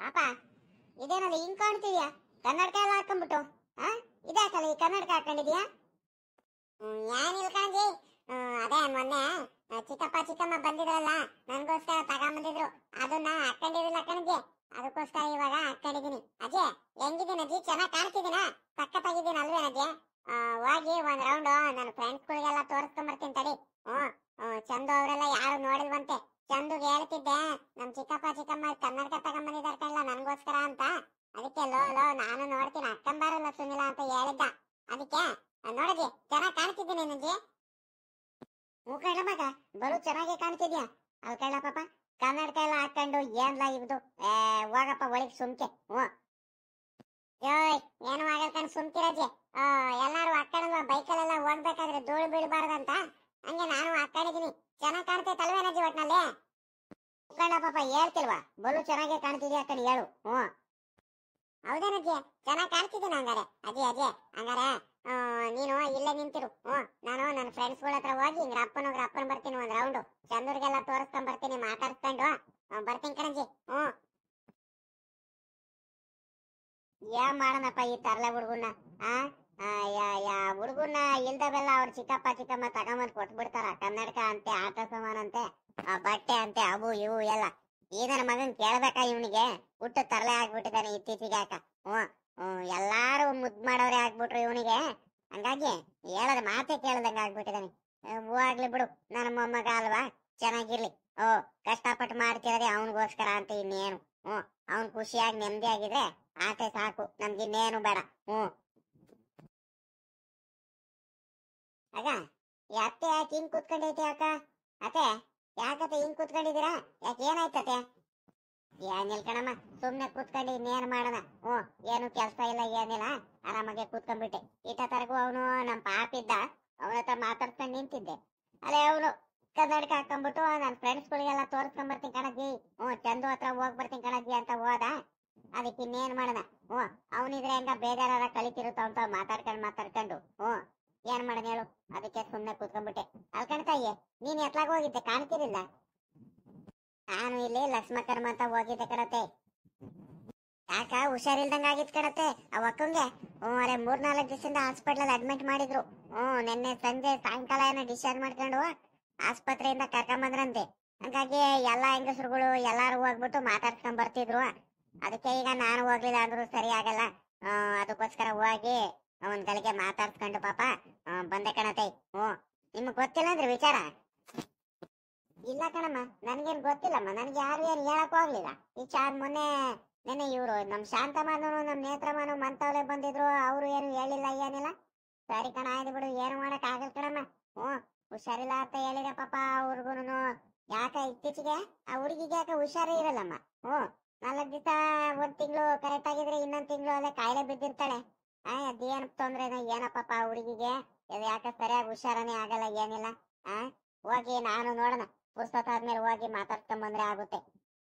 ಪಾಪ ಇದೇನಲ್ಲ ಹಿಂಗ್ ಕಾಣ್ತಿದ್ಯಾ? ಕನ್ನಡಕ ಎಲ್ಲ ಹಾಕೊಂಡ್ಬಿಟ್ಟು ಹಾ ಇದಾಕಲ್ಲ ಈ ಕನ್ನಡಕ ಹಾಕೊಂಡಿದ್ಯಾ? ಏನಿಲ್ಲ ಕಣಜಿ. ಅದೇ ಮೊನ್ನೆ ಚಿಕ್ಕಪ್ಪ ಚಿಕ್ಕಮ್ಮ ಬಂದಿದ್ರಲ್ಲ, ನನ್ಗೋಸ್ಕರ ತಗೊಂಬಂದಿದ್ರು. ಅದನ್ನ ಹಾಕೊಂಡಿರಲಿಲ್ಲ ಕಣಜಿ, ಅದಕ್ಕೋಸ್ಕರ ಇವಾಗ ಹಾಕೊಂಡಿದೀನಿ. ಅಜ್ಜಿ ಹೆಂಗಿದ್ದೀನಿ ಅಜ್ಜಿ? ಚೆನ್ನಾಗಿ ಕಾಣ್ತಿದ್ದೀನ? ಸಖತ್ತಾಗಿದ್ದೀನಿ ಅಲ್ವೇನಜ್ಜಿ? ಹೋಗಿ ಒಂದ್ ರೌಂಡ್ ನನ್ನ ಫ್ರೆಂಡ್ಸ್ಗಳಿಗೆಲ್ಲ ತೋರಿಸ್ಕೊಂಬರ್ತೀನಿ ತಡಿ. ಚಂದು ಅವರೆಲ್ಲ ಯಾರು ನೋಡಿಲ್ವಂತೆ. ಚಂದುಗೆ ಹೇಳ್ತಿದ್ದೆ ನಮ್ ಚಿಕ್ಕಪ್ಪ ಚಿಕ್ಕಮ್ಮ ಕನ್ನಡಕ ತಗೊಂಬಂದಿದಾರ ಕಣ್ಲ ನನ್ಗೋಸ್ಕರ ಅಂತ. ಅದಕ್ಕೆ ಲೋ ನಾನು ನೋಡ್ತೀನಿ ಅಕ್ಕಂಬಾರಲ್ಲ ಸುನಿಲ ಅಂತ ಹೇಳಿದ್ದ. ಅದಕ್ಕೆ ನೋಡಜಿ ಚೆನ್ನಾಗಿ ಕಾಣ್ತಿದ್ದೀನಿ ನಜ್ಜಿ. ಹ್ಞೂ ಕಳ್ಳ ಮಗ, ಬಲು ಚೆನ್ನಾಗಿ ಕಾಣ್ತಿದ್ಯಾ ಅಲ್ ಕಳ್ಳ ಪಾಪ. ಕನ್ನಡಕ ಎಲ್ಲ ಹಾಕೊಂಡು ಏನ್ಲ ಇವ್ದು? ಹೋಗಪ್ಪ ಒಳಗ್ ಸುಮ್ಕೆ. ಯೋಯ್ ಏನು ಆಗಲ್ ಕಣ್ ಸುಮ್ಕಿರಜ್ಜಿ. ಎಲ್ಲಾರು ಹಾಕೊಂಡಲ್ವಾ ಬೈಕಲ್ಲೆಲ್ಲ ಹೋಗ್ಬೇಕಾದ್ರೆ ಧೂಳು ಬೀಳ್ಬಾರ್ದಂತ, ಹಂಗೆ ನಾನು ಹಾಕೊಂಡಿದೀನಿ. ಚೆನ್ನಾಗಿ ಕಾಣ್ತೈತಲ್ವೇನಜ್ಜಿ ಒಟ್ನಲ್ಲಿ? ಕಳ್ಳ ಪಾಪ ಹೇಳ್ತಿಲ್ವಾ ಬಲು ಚೆನ್ನಾಗಿ ಕಾಣ್ತಿದ್ಯಾ ಕಣ್ ಹೇಳು. ಹೌದೇನಜ್ಜಿ ಚೆನ್ನಾಗಿ ಕಾಣ್ತಿದ್ದೀನಿ ಹಂಗಾರೆ. ಅಜ್ಜಿ ಹಂಗಾರೆ ನೀನು ಇಲ್ಲೇ ನಿಂತಿರು. ನಾನು ನನ್ನ ಫ್ರೆಂಡ್ಸ್ಗಳ ಹತ್ರ ಹೋಗಿ ಹಿಂಗ್ರ ಅಪ್ಪನ ಬರ್ತೀನಿ. ಒಂದ್ ರೌಂಡ್ ಚಂದೂರ್ಗೆಲ್ಲ ತೋರಿಸ್ಕೊಂಡ್ ಬರ್ತೀನಿ, ಮಾತಾಡ್ಸ್ಕೊಂಡು ಬರ್ತೀನಿ ಕಣಜ್ಜಿ. ಏನ್ ಮಾಡೋಣಪ್ಪ ಈ ತರ್ಲೆ ಹುಡುಗನ್ನ? ಹುಡುಗನ್ನ ಇಲ್ದವೆಲ್ಲ ಅವ್ರ ಚಿಕ್ಕಪ್ಪ ಚಿಕ್ಕಮ್ಮ ತಗೊಂಬಂದ್ ಕೊಟ್ಬಿಡ್ತಾರ. ಕನ್ನಡಕ ಅಂತೆ, ಆಟ ಸಾಮಾನ್ ಅಂತೆ, ಬಟ್ಟೆ ಅಂತೆ, ಅವು ಇವು ಎಲ್ಲ. ಈ ನನ್ನ ಮಗನ್ ಕೇಳ್ಬೇಕಾ? ಇವನಿಗೆ ಹುಟ್ಟು ತರಲೆ ಆಗ್ಬಿಟ್ಟಿದ್ದಾನೆ ಇತ್ತೀಚೆಗೆ ಯಾಕ. ಎಲ್ಲಾರು ಮುದ್ ಮಾಡೋರೆ ಆಗ್ಬಿಟ್ರು ಇವನಿಗೆ. ಹಂಗಾಗಿ ಹೇಳದ ಮಾತೆ ಕೇಳದಂಗ ಆಗ್ಬಿಟ್ಟಿದ್ದಾನೆ. ಹೋಗ್ಲಿ ಬಿಡು, ನನ್ನ ಮೊಮ್ಮಗ ಅಲ್ವಾ, ಚೆನ್ನಾಗಿರ್ಲಿ. ಕಷ್ಟಪಟ್ಟು ಮಾಡ್ತಿರೋದೆ ಅವನಿಗೋಸ್ಕರ ಅಂತ ಇನ್ನೇನು. ಅವ್ನ್ ಖುಷಿಯಾಗಿ ನೆಮ್ಮದಿ ಆಗಿದ್ರೆ ಆಟೆ ಸಾಕು, ನಮ್ಗೆ ಇನ್ನೇನು ಬೇಡ. ಆಗ ಈ ಅತ್ತೆ ಯಾಕೆ ಹಿಂಗ್ ಕೂತ್ಕೊಂಡೈತಿ ಅಕ್ಕ? ಅತ್ತೆ ಯಾಕತ್ತೆ ಹಿಂಗ್ ಕೂತ್ಕೊಂಡಿದ್ದೀರಾ? ಯಾಕೆ ಏನಾಯ್ತತೆ? ಏನಿಲ್ಲ ಕಣಮ್ಮ, ಸುಮ್ನೆ ಕೂತ್ಕೊಂಡು ಇನ್ನೇನ್ ಮಾಡೋಣ. ಏನು ಕೆಲ್ಸ ಇಲ್ಲ ಏನಿಲ್ಲ, ಆರಾಮಾಗೆ ಕೂತ್ಕೊಂಡ್ಬಿಟ್ಟೆ. ಇಟ್ಟ ತರಗೂ ಅವನು ನಮ್ ಪಾಪಿದ್ದ, ಅವನ ಹತ್ರ ಮಾತಾಡ್ಕೊಂಡು ನಿಂತಿದ್ದೆ. ಅಲ್ಲೇ ಅವನು ಕನ್ನಡಕ ಹಾಕೊಂಡ್ಬಿಟ್ಟು ನನ್ನ ಫ್ರೆಂಡ್ಸ್ಗಳಿಗೆಲ್ಲ ತೋರಿಸ್ಕೊಂಡ್ಬರ್ತೀನಿ ಕಣಜ್ಜಿ, ಚಂದು ಹತ್ರ ಹೋಗ್ಬರ್ತೀನಿ ಕಣಜ್ಜಿ ಅಂತ ಹೋದ. ಅದಕ್ಕೆ ಇನ್ನೇನ್ ಮಾಡೋಣ. ಅವನಿದ್ರೆ ಹೆಂಗ ಬೇಜಾರ ಕಲಿತಿರುತ್ತ ಅಂತ ಮಾತಾಡ್ಕೊಂಡು ಏನ್ ಮಾಡೋಣ ಹೇಳು? ಅದಕ್ಕೆ ಸುಮ್ನೆ ಕೂತ್ಕೊಂಡ್ಬಿಟ್ಟೆ. ಅಲ್ಲಿ ಕಣ್ತಾಯಿ ನೀನ್ ಎತ್ಲಾಗ ಹೋಗಿದ್ದೆ, ಕಾಣ್ತಿರ್ಲಿಲ್ಲ. ನಾನು ಇಲ್ಲಿ ಲಕ್ಷ್ಮಕರ್ಮ ಅಂತ ಹೋಗಿದ್ದೆ ಕಣತೆ. ಯಾಕ ಹುಷಾರಿಲ್ದಂಗ ಆಗಿತ್ ಕಣತೆ ಆ ಅಕ್ಕಂಗೆ. ಅರೆ 3-4 ದಿವಸದಿಂದ ಹಾಸ್ಪಿಟಲ್ ಅಡ್ಮಿಟ್ ಮಾಡಿದ್ರು. ನಿನ್ನೆ ಸಂಜೆ ಸಾಯಂಕಾಲ ಏನೋ ಡಿಸ್ಚಾರ್ಜ್ ಮಾಡ್ಕೊಂಡು ಆಸ್ಪತ್ರೆಯಿಂದ ಕರ್ಕೊಂಬಂದ್ರಂತೆ. ಹಂಗಾಗಿ ಎಲ್ಲಾ ಹೆಂಗಸರುಗಳು ಎಲ್ಲಾರು ಹೋಗ್ಬಿಟ್ಟು ಮಾತಾಡ್ಸ್ಕೊಂಡ್ ಬರ್ತಿದ್ರು. ಅದಕ್ಕೆ ಈಗ ನಾನು ಹೋಗ್ಲಿಲ್ಲ ಅಂದ್ರು ಸರಿ ಆಗಲ್ಲ. ಅದಕ್ಕೋಸ್ಕರ ಹೋಗಿ ಅವನ್ ಗಳಿಗೆ ಮಾತಾಡ್ಸ್ಕೊಂಡು ಪಾಪ ಬಂದೆ ಕಣತೆ. ನಿಮಗ್ ಗೊತ್ತಿಲ್ಲ ಅಂದ್ರೆ ವಿಚಾರ? ಇಲ್ಲ ಕಣಮ್ಮ, ನನ್ಗೇನ್ ಗೊತ್ತಿಲ್ಲಮ್ಮ. ನನ್ಗೆ ಯಾರು ಏನ್ ಹೇಳಕ್ ಹೋಗ್ಲಿಲ್ಲ. ಈ ನೆನ್ನೆ ಇವ್ರು ನಮ್ ಶಾಂತಮ್ಮನು ನಮ್ ನೇತ್ರಮ್ಮನು ಮಂತವಲೆ ಬಂದಿದ್ರು, ಅವ್ರು ಏನು ಹೇಳಿಲ್ಲ ಏನಿಲ್ಲ. ಸರಿ ಕಣ, ಆಯ್ತು ಬಿಡು, ಏನು ಮಾಡಕ್ ಆಗಲ್ ಕಣಮ್ಮ. ಹುಷಾರಿಲ್ಲ ಅಂತ ಹೇಳಿದೆ ಪಾಪ ಅವ್ರಿಗೂನು. ಯಾಕ ಇತ್ತೀಚೆಗೆ ಆ ಹುಡುಗಿಗೆ ಯಾಕ ಹುಷಾರೇ ಇರಲ್ಲಮ್ಮ. 4 ದಿವಸ 1 ತಿಂಗಳು ಕರೆಕ್ಟ್ ಆಗಿದ್ರೆ ಇನ್ನೊಂದ್ ತಿಂಗಳು ಅಲ್ಲೇ ಕಾಯಿಲೆ ಬಿದ್ದಿರ್ತಾಳೆ. ಅದೇನ್ ತೊಂದ್ರೆನೋ ಏನಪ್ಪ ಆ ಹುಡುಗಿಗೆ, ಯಾಕ ಸರಿಯಾಗಿ ಹುಷಾರನೇ ಆಗಲ್ಲ ಏನಿಲ್ಲ. ಹೋಗಿ ನಾನು ನೋಡೋಣ, ಪುಸ್ತಕಾದ್ಮೇಲೆ ಹೋಗಿ ಮಾತಾಡ್ಕೊಂಡ್ ಬಂದ್ರೆ ಆಗುತ್ತೆ.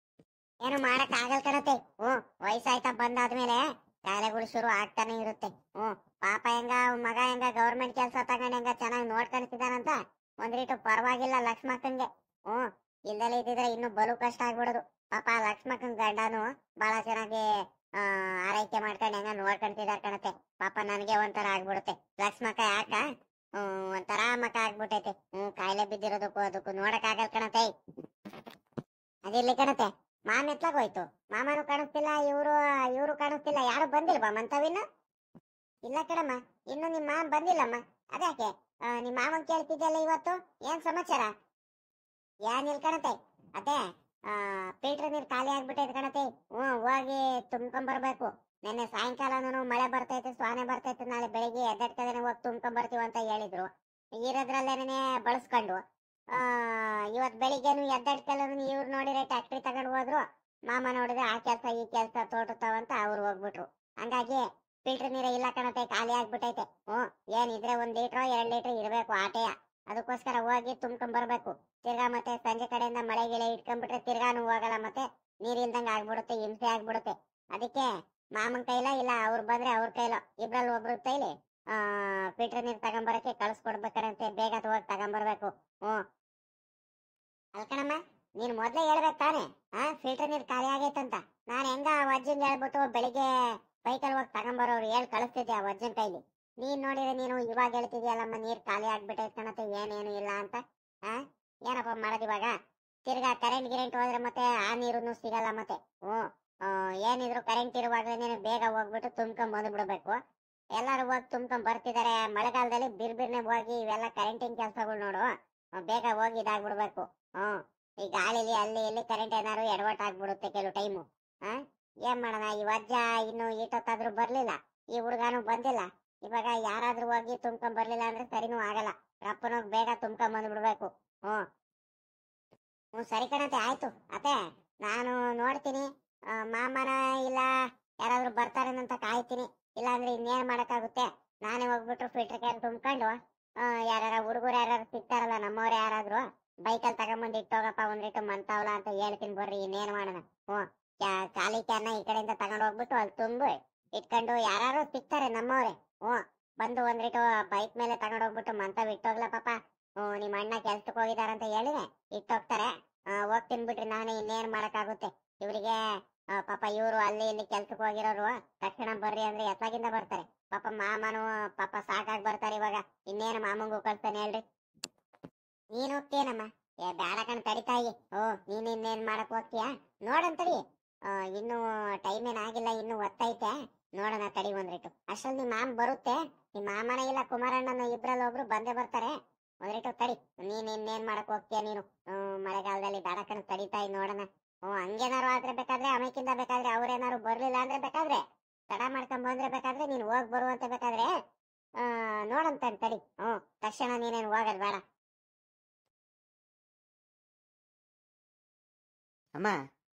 ಏನು ಮಾಡಕ್ ಆಗಲ್ ಕಣತೆ. ವಯಸ್ಸಾಯ್ತಾ ಬಂದಾದ್ಮೇಲೆ ಕಾಯಿಲೆಗಳು ಶುರು ಆಗ್ತಾನೆ ಇರುತ್ತೆ. ಪಾಪ ಮಗ ಗೌರ್ಮೆಂಟ್ ಕೆಲಸ ತಗೊಂಡ್ ಚೆನ್ನಾಗಿ ನೋಡ್ಕೊಳ್ತಿದಾನಂತ ಒಂದ್ ರೀಟು ಪರವಾಗಿಲ್ಲ ಲಕ್ಷ್ಮಕ್ಕಂಗೆ. ಇಲ್ದಲೇ ಇದ್ದಿದ್ರೆ ಇನ್ನು ಬಲು ಕಷ್ಟ ಆಗ್ಬಿಡೋದು. ಪಾಪ ಲಕ್ಷ್ಮಕ್ಕನ್ ಗಂಡನು ಬಹಳ ಚೆನ್ನಾಗಿ ಆರೈಕೆ ಮಾಡ್ಕೊಂಡು ನೋಡ್ಕೊಂತಿದಾರ ಕಣತೆ. ಪಾಪ ನನಗೆ ಒಂಥರ ಆಗ್ಬಿಡುತ್ತೆ. ಲಕ್ಷ್ಮಕ್ಕ ಯಾಕ ಒಂಥರ ಮಕ ಆಗ್ಬಿಟ್ಟೈತೆ. ಕಾಯಿಲೆ ಬಿದ್ದಿರೋದಕ್ಕೂ ಅದಕ್ಕೂ ನೋಡಕ್ ಆಗಲ್ ಕಣತೆ. ಅದಿರ್ಲಿ ಕಣತೆ, ಮಾಮ ಎತ್ಲಾಗ ಹೋಯ್ತು? ಮಾಮನು ಕಾಣಿಸ್ತಿಲ್ಲ, ಇವ್ರು ಕಾಣಿಸ್ತಿಲ್ಲ. ಯಾರು ಬಂದಿಲ್ವಾ ಮಂತವಿನ? ಇಲ್ಲ ಕಣಮ್ಮ, ಇನ್ನು ನಿಮ್ ಮಾಮ ಬಂದಿಲ್ಲಮ್ಮ. ಅದ್ಯಾಕೆ ನಿಮ್ ಮಾಮನ್ ಕೇಳ್ತಿದ್ದಲ್ಲ ಇವತ್ತು? ಏನ್ ಸಮಾಚಾರ? ಏನಿಲ್ ಕಣತೆ, ಅದೇ ಫಿಲ್ಟರ್ ನೀರ್ ಖಾಲಿ ಆಗ್ಬಿಟ್ಟೈತೆ ಕಣತೆ. ಹೋಗಿ ತುಂಬ್ಕೊಂಡ್ ಬರ್ಬೇಕು. ನಿನ್ನೆ ಸಾಯಂಕಾಲನು ಮಳೆ ಬರ್ತೈತೆ, ಸ್ವಾನೆ ಬರ್ತೈತೆ, ನಾಳೆ ಬೆಳಿಗ್ಗೆ ಎದ್ದೆಟ್ಕದೇನೆ ಹೋಗಿ ತುಂಬ್ಕೊಂಡ್ ಬರ್ತೀವಿ ಅಂತ ಹೇಳಿದ್ರು. ಇರೋದ್ರಲ್ಲೇನೆ ಬಳಸ್ಕೊಂಡು ಇವತ್ ಬೆಳಿಗ್ಗೆನು ಎದ್ದೆಟ್ಕಲ್ಲೂ ಇವ್ರು ನೋಡಿದ್ರೆ ಟ್ಯಾಕ್ಟ್ರಿ ತಗೊಂಡ್ ಹೋದ್ರು. ಮಾಮ ನೋಡಿದ್ರೆ ಆ ಕೆಲ್ಸ ಈ ಕೆಲ್ಸ ತೋಟತಾವಂತ ಅವ್ರು ಹೋಗ್ಬಿಟ್ರು. ಹಂಗಾಗಿ ಫಿಲ್ಟರ್ ನೀರೇ ಇಲ್ಲ ಕಣತೆ, ಖಾಲಿ ಆಗ್ಬಿಟ್ಟೈತೆ. ಏನಿದ್ರೆ 1 ಲೀಟ್ರ್ 2 ಲೀಟರ್ ಇರ್ಬೇಕು ಆಟೆಯ. ಅದಕ್ಕೋಸ್ಕರ ಹೋಗಿ ತುಂಬ್ಕೊಂಡ್ ಬರ್ಬೇಕು. ತಿರ್ಗಾ ಮತ್ತೆ ಸಂಜೆ ಕಡೆಯಿಂದ ಮಳೆ ಗಿಳೆ ಇಟ್ಕೊಂಡ್ಬಿಟ್ರೆ ತಿರ್ಗಾನು ಹೋಗಲ್ಲ, ಮತ್ತೆ ನೀರ್ ಇಲ್ದಂಗ ಆಗ್ಬಿಡುತ್ತೆ, ಹಿಂಸೆ ಆಗ್ಬಿಡುತ್ತೆ. ಅದಕ್ಕೆ ಮಾಮನ್ ಕೈಲ ಇಲ್ಲ ಅವ್ರು ಬಂದ್ರೆ ಅವ್ರ ಕೈಲೋ ಇಬ್ರಲ್ಲಿ ಒಬ್ರ ಕೈಲಿ ಫಿಲ್ಟರ್ ನೀರ್ ತಗೊಂಬರಕ್ಕೆ ಕಳ್ಸ್ಕೊಡ್ಬೇಕಾರಂತೆ. ಬೇಗ ಹೋಗಿ ತಗೊಂಬರ್ಬೇಕು. ಅಲ್ಕಣಮ್ಮ, ನೀನ್ ಮೊದ್ಲೇ ಹೇಳ್ಬೇಕು ತಾನೆ. ಫಿಲ್ಟರ್ ನೀರ್ ಖಾಲಿ ಆಗೈತಂತ. ನಾನ್ ಹೆಂಗ ಆ ಅಜ್ಜಂಗ್ ಹೇಳ್ಬಿಟ್ಟು ಬೆಳಿಗ್ಗೆ ಬೈಕಲ್ಲಿ ಹೋಗಿ ತಗೊಂಬರೋರು ಹೇಳ್ ಕಳಿಸ್ತಿದ್ದೆ ಆ ಅಜ್ಜನ್ ಕೈಲಿ. ನೀನ್ ನೋಡಿದ್ರೆ ನೀನು ಇವಾಗ ಹೇಳ್ತಿದ್ಯಲ್ಲಮ್ಮ ನೀರ್ ಖಾಲಿ ಆಗ್ಬಿಟ್ಟೈತ್ ಕಣತ್ತೆ, ಏನೇನು ಇಲ್ಲ ಅಂತ. ಆ ಏನಪ್ಪ ಮಾಡೋದು ಇವಾಗ? ತಿರ್ಗಾ ಕರೆಂಟ್ ಗಿರೆಂಟ್ ಹೋದ್ರೆ ಮತ್ತೆ ಆ ನೀರು ಸಿಗಲ್ಲ ಮತ್ತೆ. ಏನಿದ್ರು ಕರೆಂಟ್ ಇರುವಾಗ್ಲೇನೆ ಬೇಗ ಹೋಗ್ಬಿಟ್ಟು ತುಂಬ್ಕೊಂಡ್ ಬಂದ್ಬಿಡ್ಬೇಕು. ಎಲ್ಲಾರು ಹೋಗಿ ತುಂಬ್ಕೊಂಡ್ ಬರ್ತಿದಾರೆ ಮಳೆಗಾಲದಲ್ಲಿ ಬಿರ್ಬಿರ್ನೆ ಹೋಗಿ ಇವೆಲ್ಲ ಕರೆಂಟಿನ ಕೆಲ್ಸಗಳು ನೋಡು. ಬೇಗ ಹೋಗಿ ಇದಾಗ್ಬಿಡ್ಬೇಕು. ಈ ಗಾಳಿಲಿ ಅಲ್ಲಿ ಇಲ್ಲಿ ಕರೆಂಟ್ ಏನಾದ್ರು ಎಡವಟ್ ಆಗ್ಬಿಡುತ್ತೆ ಕೆಲವು ಟೈಮು. ಏನ್ ಮಾಡೋಣ, ಈ ವಜ್ಜ ಇನ್ನು ಈಟೊತ್ತಾದ್ರೂ ಬರ್ಲಿಲ್ಲ, ಈ ಹುಡುಗಾನು ಬಂದಿಲ್ಲ. ಇವಾಗ ಯಾರಾದ್ರೂ ಹೋಗಿ ತುಂಬ್ಕೊಂಡ್ ಬರ್ಲಿಲ್ಲ ಅಂದ್ರೆ ಸರಿನೂ ಆಗಲ್ಲ. ರಪ್ಪನೋಗ್ ಬೇಗ ತುಂಬ್ಕೊಂಡ್ ಬಂದ್ಬಿಡ್ಬೇಕು. ಸರಿ ಕಣತೆ, ಆಯ್ತು ಅತ್ತೆ. ನಾನು ನೋಡ್ತೀನಿ, ಮಾಮನ ಇಲ್ಲ ಯಾರಾದ್ರೂ ಬರ್ತಾರೇನಂತ ಕಾಯ್ತೀನಿ. ಇಲ್ಲಾಂದ್ರೆ ಇನ್ನೇನ್ ಮಾಡಕ್ಕಾಗುತ್ತೆ, ನಾನೇ ಹೋಗ್ಬಿಟ್ಟು ಫಿಲ್ಟರ್ ಕ್ಯಾನ್ ತುಂಬ್ಕೊಂಡು ಯಾರ ಹುಡುಗರು ಯಾರು ಸಿಗ್ತಾರಲ್ಲ ನಮ್ಮವ್ರು ಯಾರಾದ್ರು ಬೈಕಲ್ಲಿ ತಗೊಂಬಂದು ಇಟ್ಟೋಗಪ್ಪ ಒಂದ್ರಿಟ್ಟು ಮಂತಾವಲ್ಲ ಅಂತ ಹೇಳ್ತೀನಿ ಬರ್ರಿ. ಇನ್ನೇನ್ ಮಾಡೋಣ. ಖಾಲಿ ಕ್ಯಾನ್ನ ಈ ಕಡೆಯಿಂದ ತಗೊಂಡ್ ಹೋಗ್ಬಿಟ್ಟು ಅಲ್ಲಿ ತುಂಬಿ ಇಟ್ಕೊಂಡು ಯಾರು ಸಿಗ್ತಾರೆ ನಮ್ಮವ್ರೆ ಬಂದು ಒಂದ್ರಿಟ್ಟು ಬೈಕ್ ಮೇಲೆ ತಗೊಂಡ್ ಹೋಗ್ಬಿಟ್ಟು ಮಂತಾವ್ ಇಟ್ಟೋಗ್ಲ ಪಾಪ. ನಿಮ್ ಅಣ್ಣ ಕೆಲ್ಸಕ್ಕೆ ಹೋಗಿದಾರಂತ ಹೇಳಿದೆ ಇಟ್ಟೋಗ್ತಾರೆ. ಹೋಗ್ತೀನಿ ಬಿಟ್ರಿ, ನಾನೇ ಇನ್ನೇನ್ ಮಾಡಕ್ಕಾಗುತ್ತೆ ಇವ್ರಿಗೆ. ಪಾಪ ಇವ್ರು ಅಲ್ಲಿ ಇಲ್ಲಿ ಕೆಲ್ಸಕ್ಕೆ ಹೋಗಿರೋರು ತಕ್ಷಣ ಬರ್ರಿ ಅಂದ್ರೆ ಎತ್ತಾಗಿಂದ ಬರ್ತಾರೆ. ಪಾಪ ಮಾಮನು ಪಾಪ ಸಾಕಾಗಿ ಬರ್ತಾರೆ ಇವಾಗ. ಇನ್ನೇನು ಮಾಮಂಗೂ ಕಳ್ತಾನೆ ಹೇಳ್ರಿ. ನೀನ್ ಹೋಗ್ತೀಯನಮ್ಮ? ಬ್ಯಾಡ ಕಣ್ ತಡಿತಾಯಿ. ನೀನ್ ಇನ್ನೇನ್ ಮಾಡಕ್ ಹೋಗ್ತೀಯಾ? ನೋಡಂತಡಿ, ಇನ್ನು ಟೈಮ್ ಏನಾಗಿಲ್ಲ, ಇನ್ನು ಒತ್ತೈತೆ. ನೋಡೋಣ ತಡಿ ಒಂದ್ರಿಟ್ಟು. ಅಷ್ಟ್ರಲ್ಲಿ ನಿಮ್ ಮಾಮ ಬರುತ್ತೆ. ನಿಮ್ ಮಾಮನ ಇಲ್ಲ ಕುಮಾರಣ್ಣನ ಇಬ್ರಲ್ಲಿ ಒಬ್ರು ಬಂದೇ ಬರ್ತಾರೆ. ಒಂದ್ರಿಟ್ಟು ತಡಿ. ನೀನ್ ಇನ್ನೇನ್ ಮಾಡಕ್ ಹೋಗ್ತೀಯ ನೀನು? ಮಳೆಗಾಲದಲ್ಲಿ ಬ್ಯಾಡ ಕಣ್ ತಡಿತಾಯಿ, ನೋಡೋಣ. ಹಂಗೇನಾರು ಆದ್ರೆ ಬೇಕಾದ್ರೆ ಅಮೈಕಿಂದ ಬೇಕಾದ್ರೆ ಅವ್ರೇನಾರು ಬರ್ಲಿಲ್ಲ ಅಂದ್ರೆ ಬೇಕಾದ್ರೆ ತಡ ಮಾಡ್ಕೊಂಡ್ ಬಂದ್ರೆ ಬೇಕಾದ್ರೆ ನೀನ್ ಹೋಗ್ ಬರುವಂತ ಬೇಕಾದ್ರೆ ನೋಡಂತ ತಡಿ. ತಕ್ಷಣ ನೀನೇನ್ ಹೋಗದ್ ಬೇಡ. ಅಮ್ಮ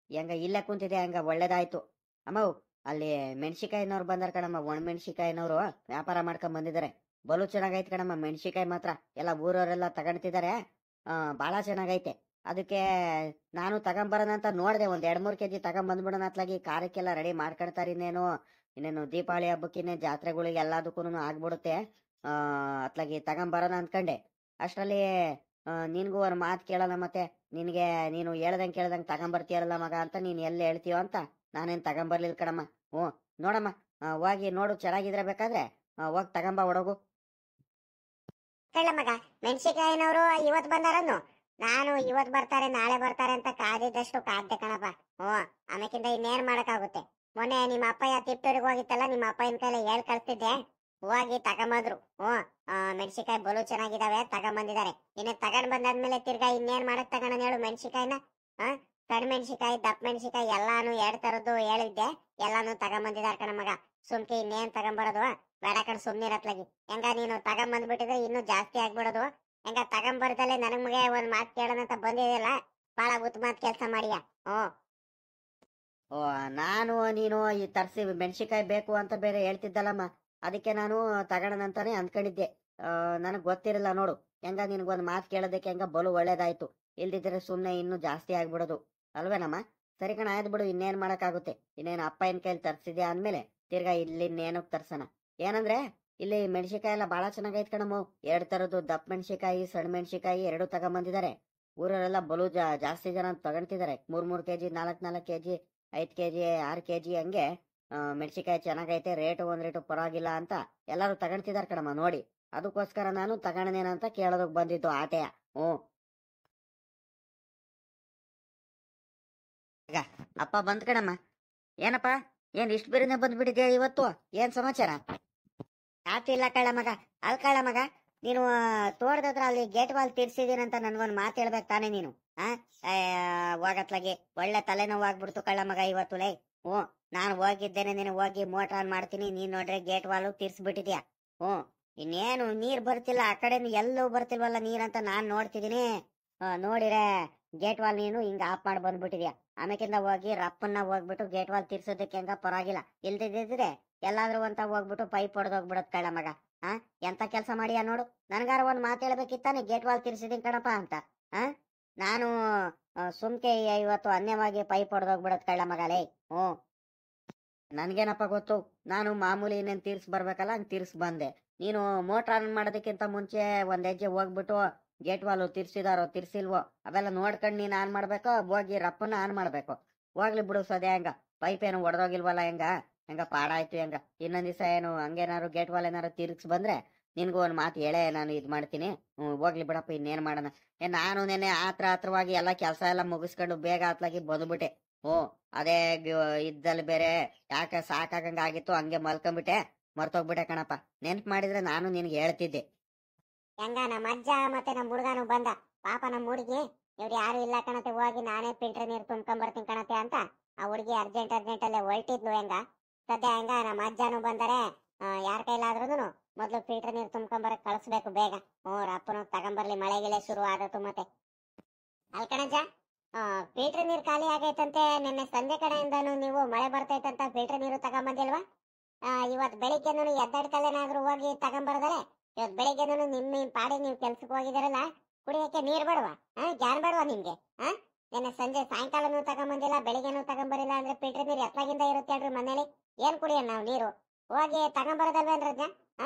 ಹೆಂಗ ಇಲ್ಲೇ ಕುಂತಿದೆ, ಹಂಗ ಒಳ್ಳೇದಾಯ್ತು. ಅಮ್ಮವ್ ಅಲ್ಲಿ ಮೆಣಸಿಕಾಯಿನವ್ರು ಬಂದಾರ ಕಣಮ್ಮ, ಒಣ ಮೆಣಸಿಕಾಯಿನವ್ರು ವ್ಯಾಪಾರ ಮಾಡ್ಕೊಂಡ್ ಬಂದಿದ್ದಾರೆ. ಬಲು ಚೆನ್ನಾಗೈತೆ ಕಣಮ್ಮ ಮೆಣಸಿಕಾಯಿ ಮಾತ್ರ. ಎಲ್ಲ ಊರವರೆಲ್ಲ ತಗೊಂಡ್ತಿದ್ದಾರೆ. ಬಹಳ ಚೆನ್ನಾಗೈತೆ. ಅದಕ್ಕೆ ನಾನು ತಗೊಂಬರೋಣ ಅಂತ ನೋಡಿದೆ. ಒಂದ್ 2-3 ಕೆಜಿ ತಗೊಂಬಂದ್ಬಿಡೋಣ ಅತ್ಲಾಗಿ. ಖಾರಕ್ಕೆಲ್ಲ ರೆಡಿ ಮಾಡ್ಕೊಳ್ತಾರೆ. ಇನ್ನೇನು ದೀಪಾವಳಿ ಹಬ್ಬಕ್ಕಿನ್ನೇ ಜಾತ್ರೆಗಳಿಗೆ ಎಲ್ಲದಕ್ಕೂ ಆಗ್ಬಿಡುತ್ತೆ. ಅತ್ಲಾಗಿ ತಗೊಂಬರೋಣ ಅಂದ್ಕೊಂಡೆ. ಅಷ್ಟರಲ್ಲಿ ನಿನ್ಗೂ ಒಂದು ಮಾತು ಕೇಳೋಣ, ಮತ್ತೆ ನಿನ್ಗೆ ನೀನು ಹೇಳ್ದಂಗೆ ಕೇಳ್ದಂಗೆ ತಗೊಂಬರ್ತೀಯಲ್ಲ ಮಗ ಅಂತ ನೀನ್ ಎಲ್ಲಿ ಹೇಳ್ತೀಯೋ ಅಂತ ನಾನೇನ್ ತಗೊಂಬರ್ಲಿಲ್ಲ ಕಣಮ್ಮ. ನೋಡಮ್ಮ, ಹೋಗಿ ನೋಡು, ಚೆನ್ನಾಗಿದ್ರೆ ಬೇಕಾದ್ರೆ ಹೋಗಿ ತಗೊಂಬ ಒಡಗು. ಕಳ್ಳ ಮಗ, ಮೆಣಸಿಕಾಯಿನವರು ಇವತ್ ಬಂದಾರನ್ನು. ನಾನು ಇವತ್ ಬರ್ತಾರೆ ನಾಳೆ ಬರ್ತಾರೆ ಅಂತ ಕಾದಿದ್ದಷ್ಟು ಕಾದ್ದೆ ಕಣಪ್ಪ. ಆಮೇಕಿಂದ ಇನ್ನೇನ್ ಮಾಡಕ್ಕಾಗುತ್ತೆ. ಮೊನ್ನೆ ನಿಮ್ಮ ಅಪ್ಪಯ್ಯ ತಿಪ್ಟೂರಿಗೆ ಹೋಗಿತ್ತಲ್ಲ, ನಿಮ್ಮ ಅಪ್ಪಯ್ಯನ ಕೈಲಿ ಹೇಳ್ ಕಳ್ಸ್ತಿದ್ದೆ. ಹೋಗಿ ತಗೊಂಬಂದ್ರು. ಮೆಣಸಿಕಾಯಿ ಬಲು ಚೆನ್ನಾಗಿದಾವೆ, ತಗೊಂಬಂದಿದ್ದಾರೆ. ಇನ್ನೇ ತಗೊಂಡ್ ಬಂದಾದ್ಮೇಲೆ ತಿರ್ಗಾ ಇನ್ನೇನ್ ಮಾಡಕ್ ತಗೋಣ ಹೇಳು ಮೆಣಸಿಕಾಯಿನ? ಸಣ್ಣ ಮೆಣಸಿಕಾಯಿ, ದಪ್ಪ ಮೆಣಸಿಕಾಯಿ ಎಲ್ಲಾನು 2 ತರದ್ದು ಹೇಳಿದ್ದೆ. ಎಲ್ಲಾನು ತಗೊಂಬಂದಿದಾರ ಕಣ ಮಗ. ಸುಮ್ಕೆ ಇನ್ನೇನ್ ತಗೊಂಬರೋದು ಬೇಡ ಕಣ್, ಸುಮ್ನಿರತ್ಲಾಗಿ. ಹೆಂಗ ನೀನು ತಗೊಂಬಂದ್ಬಿಟ್ಟಿದ್ರೆ ಇನ್ನೂ ಜಾಸ್ತಿ ಆಗ್ಬಿಡೋದು. ಹೆಂಗ ತಗೊಂಬರ್ದಲ್ಲೇ ನನಗೆ ಒಂದ್ ಮಾತು ಕೇಳೋಣ ಅಂತ ಬಂದಿದೆಯಲ್ಲ, ಬಹಳ ಉತ್ತಮ ಕೆಲ್ಸ ಮಾಡಿಯ. ನಾನು ನೀನು ಈ ತರ್ಸಿ ಮೆಣಸಿಕಾಯಿ ಬೇಕು ಅಂತ ಬೇರೆ ಹೇಳ್ತಿದ್ದಲ್ಲಮ್ಮ, ಅದಕ್ಕೆ ನಾನು ತಗೋಣಂತಾನೆ ಅಂದ್ಕೊಂಡಿದ್ದೆ. ನನಗ್ ಗೊತ್ತಿರಲಿಲ್ಲ ನೋಡು. ಹೆಂಗ ನಿನ್ಗೊಂದ್ ಮಾತು ಕೇಳೋದಕ್ಕೆ ಹೆಂಗ ಬಲು ಒಳ್ಳೇದಾಯ್ತು. ಇಲ್ದಿದ್ರೆ ಸುಮ್ನೆ ಇನ್ನೂ ಜಾಸ್ತಿ ಆಗ್ಬಿಡೋದು ಅಲ್ವೇನಮ್ಮ? ಸರಿ ಕಣ, ಆಯ್ತು ಬಿಡು, ಇನ್ನೇನ್ ಮಾಡಕ್ಕಾಗುತ್ತೆ. ಇನ್ನೇನು ಅಪ್ಪನ ಕೈಲಿ ತರ್ಸಿದ್ಯಾ ಅಂದ್ಮೇಲೆ ತಿರ್ಗಾ ಇಲ್ಲಿ ಇನ್ನೇನಕ್ ತರ್ಸನ. ಏನಂದ್ರೆ ಇಲ್ಲಿ ಮೆಣಸಿಕಾಯಿ ಎಲ್ಲ ಬಹಳ ಚೆನ್ನಾಗೈತ್ ಕಣಮ್ಮ. 2 ತರದ್ದು ದಪ್ಪ ಮೆಣಸಿಕಾಯಿ, ಸಣ್ಣ ಮೆಣಸಿಕಾಯಿ 2 ತಗೊಂಬಂದಿದ್ದಾರೆ. ಊರಲ್ಲೆಲ್ಲ ಬಲು ಜಾಸ್ತಿ ಜನ ತಗೊಂತಿದ್ದಾರೆ. 3-3 ಕೆಜಿ, 4-4 ಕೆಜಿ, 5 ಕೆಜಿ, 6 ಕೆಜಿ ಹಂಗೆ ಮೆಣಸಿಕಾಯಿ ಚೆನ್ನಾಗೈತೆ. ರೇಟು ಒಂದ್ ರೇಟು ಪರವಾಗಿಲ್ಲ ಅಂತ ಎಲ್ಲಾರು ತಗೊಂತಿದಾರ ಕಣಮ್ಮ. ನೋಡಿ, ಅದಕ್ಕೋಸ್ಕರ ನಾನು ತಗೊಂಡೇನಂತ ಕೇಳೋದಕ್ ಬಂದಿದ್ದು ಆಟೆಯ. ಈಗ ಅಪ್ಪ ಬಂದ್ ಕಣಮ್ಮ. ಏನಪ್ಪ, ಏನ್ ಇಷ್ಟು ಬೇರೆನೆ ಬಂದ್ಬಿಟ್ಟಿದ್ಯಾ ಇವತ್ತು? ಏನ್ ಸಮಾಚಾರ? ಇಲ್ಲ ಕಳ್ಳ ಮಗ. ಅಲ್ ಕಳ್ಳ ಮಗ, ನೀನು ತೋಟದತ್ರ ಅಲ್ಲಿ ಗೇಟ್ ವಾಲ್ ತೀರ್ಸಿದೀನಂತ ನನ್ಗೊಂದ್ ಮಾತು ಹೇಳ್ಬೇಕು ತಾನೆ ನೀನು. ಹೋಗತ್ಲಾಗಿ ಒಳ್ಳೆ ತಲೆನೋವು ಆಗ್ಬಿಡ್ತು ಕಳ್ಳ ಮಗ ಇವತ್ತು. ಲೈ ನಾನು ಹೋಗಿದ್ದೇನೆ, ನೀನು ಹೋಗಿ ಮೋಟರ್ ಆನ್ ಮಾಡ್ತೀನಿ, ನೀನ್ ನೋಡ್ರೆ ಗೇಟ್ ವಾಲು ತೀರ್ಸ್ಬಿಟ್ಟಿದ್ಯಾ. ಇನ್ನೇನು ನೀರ್ ಬರ್ತಿಲ್ಲ, ಆ ಕಡೆ ಎಲ್ಲೂ ಬರ್ತಿಲ್ವಲ್ಲ ನೀರಂತ ನಾನ್ ನೋಡ್ತಿದೀನಿ. ನೋಡಿರೆ ಗೇಟ್ ವಾಲ್ ನೀನು ಹಿಂಗ ಆಫ್ ಮಾಡಿ ಬಂದ್ಬಿಟ್ಟಿದ್ಯಾ. ಆಮೇಕಿಂದ ಹೋಗಿ ರಪ್ಪನ್ನ ಹೋಗ್ಬಿಟ್ಟು ಗೇಟ್ ವಾಲ್ ತೀರ್ಸೋದಕ್ಕೆ ಹೆಂಗ ಪರವಾಗಿಲ್ಲ. ಇಲ್ದಿದ್ರೆ ಎಲ್ಲಾದ್ರೂ ಅಂತ ಹೋಗ್ಬಿಟ್ಟು ಪೈಪ್ ಹೊಡೆದೋಗ್ಬಿಡತ್ ಕಳ್ಳ ಮಗ. ಎಂತ ಕೆಲ್ಸ ಮಾಡಿಯಾ ನೋಡು. ನನ್ಗಾರ ಒಂದ್ ಮಾತು ಹೇಳ್ಬೇಕಿತ್ತಾನೆ, ಗೇಟ್ ವಾಲ್ ತೀರ್ಸಿದೀನಿ ಕಣಪ್ಪ ಅಂತ. ನಾನು ಸುಮ್ಕೆ ಇವತ್ತು ಅನ್ಯವಾಗಿ ಪೈಪ್ ಹೊಡೆದೋಗ್ಬಿಡತ್ ಕಳ್ಳ ಮಗಲೇ. ನನ್ಗೇನಪ್ಪ ಗೊತ್ತು, ನಾನು ಮಾಮೂಲಿ ಇನ್ನೇನ್ ತೀರ್ಸ್ ಬರ್ಬೇಕಲ್ಲ ಹಂಗ್ ತೀರ್ಸ್ ಬಂದೆ. ನೀನು ಮೋಟರ್ ಆನ್ ಮಾಡೋದಕ್ಕಿಂತ ಮುಂಚೆ ಒಂದ್ ಹೆಜ್ಜೆ ಹೋಗ್ಬಿಟ್ಟು ಗೇಟ್ ವಾಲು ತಿರ್ಸಿದಾರೋ ತಿರ್ಸಿಲ್ವೋ ಅವೆಲ್ಲ ನೋಡ್ಕೊಂಡು ನೀನ್ ಆನ್ ಮಾಡ್ಬೇಕು, ಹೋಗಿ ರಪ್ಪನ ಆನ್ ಮಾಡ್ಬೇಕು. ಹೋಗ್ಲಿ ಬಿಡು ಸದ್ಯ ಹೆಂಗ ಪೈಪ್ ಏನು ಒಡೆದೋಗಿಲ್ವಲ್ಲ, ಹೆಂಗ ಪಾಡ ಆಯ್ತು. ಹೆಂಗ ಇನ್ನೊಂದ್ ದಿವಸ ಏನು ಹಂಗೇನಾರು ಗೇಟ್ ವಾಲ್ ಏನಾರು ತಿರ್ಗ್ಸ್ ಬಂದ್ರೆ ನಿನ್ಗೂ ಒಂದ್ ಮಾತು ಹೇಳೇ ನಾನು ಇದ್ ಮಾಡ್ತೀನಿ. ಹೋಗ್ಲಿ ಬಿಡಪ್ಪ, ಇನ್ನೇನ್ ಮಾಡೋಣ. ನಾನು ನೆನೆ ಆತ್ರವಾಗಿ ಎಲ್ಲ ಕೆಲಸ ಎಲ್ಲ ಮುಗಿಸ್ಕೊಂಡು ಬೇಗ ಆತ್ಲಾಗಿ ಬಂದ್ಬಿಟ್ಟೆ. ಅದೇ ಇದ್ದಲ್ಲಿ ಬೇರೆ ಯಾಕೆ ಸಾಕಾಗಂಗ ಆಗಿತ್ತು, ಹಂಗೆ ಮಲ್ಕೊಂಡ್ಬಿಟ್ಟೆ, ಮರ್ತೋಗ್ಬಿಟ್ಟೆ ಕಣಪ್ಪ. ನೆನ್ಪ್ ಮಾಡಿದ್ರೆ ನಾನು ನಿನ್ಗೆ ಹೇಳ್ತಿದ್ದೆ. ಹೆಂಗ ನಮ್ಮ ಅಜ್ಜ ಮತ್ತೆ ನಮ್ಮ ಹುಡುಗನು ಬಂದ, ಪಾಪ ನಮ್ಮ ಹುಡುಗಿ ಇವ್ರು ಯಾರು ಇಲ್ಲ ಕಣತೆ, ಹೋಗಿ ನಾನೇ ಫಿಲ್ಟರ್ ನೀರು ತುಂಬ್ಕೊಂಡ್ ಬರ್ತೀನಿ ಕಣತೆ ಅಂತ ಆ ಹುಡುಗಿ ಅರ್ಜೆಂಟ್ ಅಲ್ಲೇ ಹೊರಟಿದ್ಲು. ಹೆಂಗ ಸದ್ಯ ಹೆಂಗ ನಮ್ಮ ಅಜ್ಜನು ಬಂದರೆ ಯಾರ ಕೈಲಾದ್ರೂ ಮೊದ್ಲು ಫಿಲ್ಟರ್ ನೀರು ತುಂಬ್ಕೊಂಬರಕ್ ಕಳಿಸ್ಬೇಕು ಬೇಗ. ರಪ್ಪನು ತಗೊಂಬರ್ಲಿ, ಮಳೆಗಿಳೆ ಶುರು ಆದತ್ತು ಮತ್ತೆ. ಅಲ್ಕಣಜ್ಜ, ಫಿಲ್ಟರ್ ನೀರು ಖಾಲಿ ಆಗೈತಂತೆ. ನಿನ್ನೆ ಸಂಜೆ ಕಡೆಯಿಂದನು ನೀವು ಮಳೆ ಬರ್ತೈತಂತ ಫಿಲ್ಟರ್ ನೀರು ತಗೊಂಬಂದಿಲ್ವಾ? ಇವತ್ ಬೆಳಿಗ್ಗೆನು ಎದ್ದಾಡ್ಕಲ್ಲೇನಾದ್ರೂ ಹೋಗಿ ತಗೊಂಬರದಲೆ ಇವತ್ ಬೆಳಿಗ್ಗೆನು ನಿಮ್ಮ ಪಾಡಿ ನೀವು ಕೆಲ್ಸಕ್ಕೆ ಹೋಗಿದಾರಲ್ಲ, ಕುಡಿಯಕ್ಕೆ ನೀರ್ ಬೇಡವಾ? ಗ್ಯಾನ್ ಬೇಡವಾ ನಿಮ್ಗೆ? ನಿನ್ನೆ ಸಂಜೆ ಸಾಯಂಕಾಲನು ತಗೊಂಬಂದಿಲ್ಲ, ಬೆಳಿಗ್ಗೆನು ತಗೊಂಬರಿಲ್ಲ ಅಂದ್ರೆ ಫಿಲ್ಟರ್ ನೀರು ಎತ್ತಾಗಿಂದ ಇರುತ್ತೆ ಹೇಳ್ರಿ ಮನೇಲಿ. ಏನ್ ಕುಡಿಯೋಣ ನಾವು ನೀರು? ಹೋಗಿ ತಗೊಂಬರೋದಲ್ವೇನ್ರಜ್ಜ?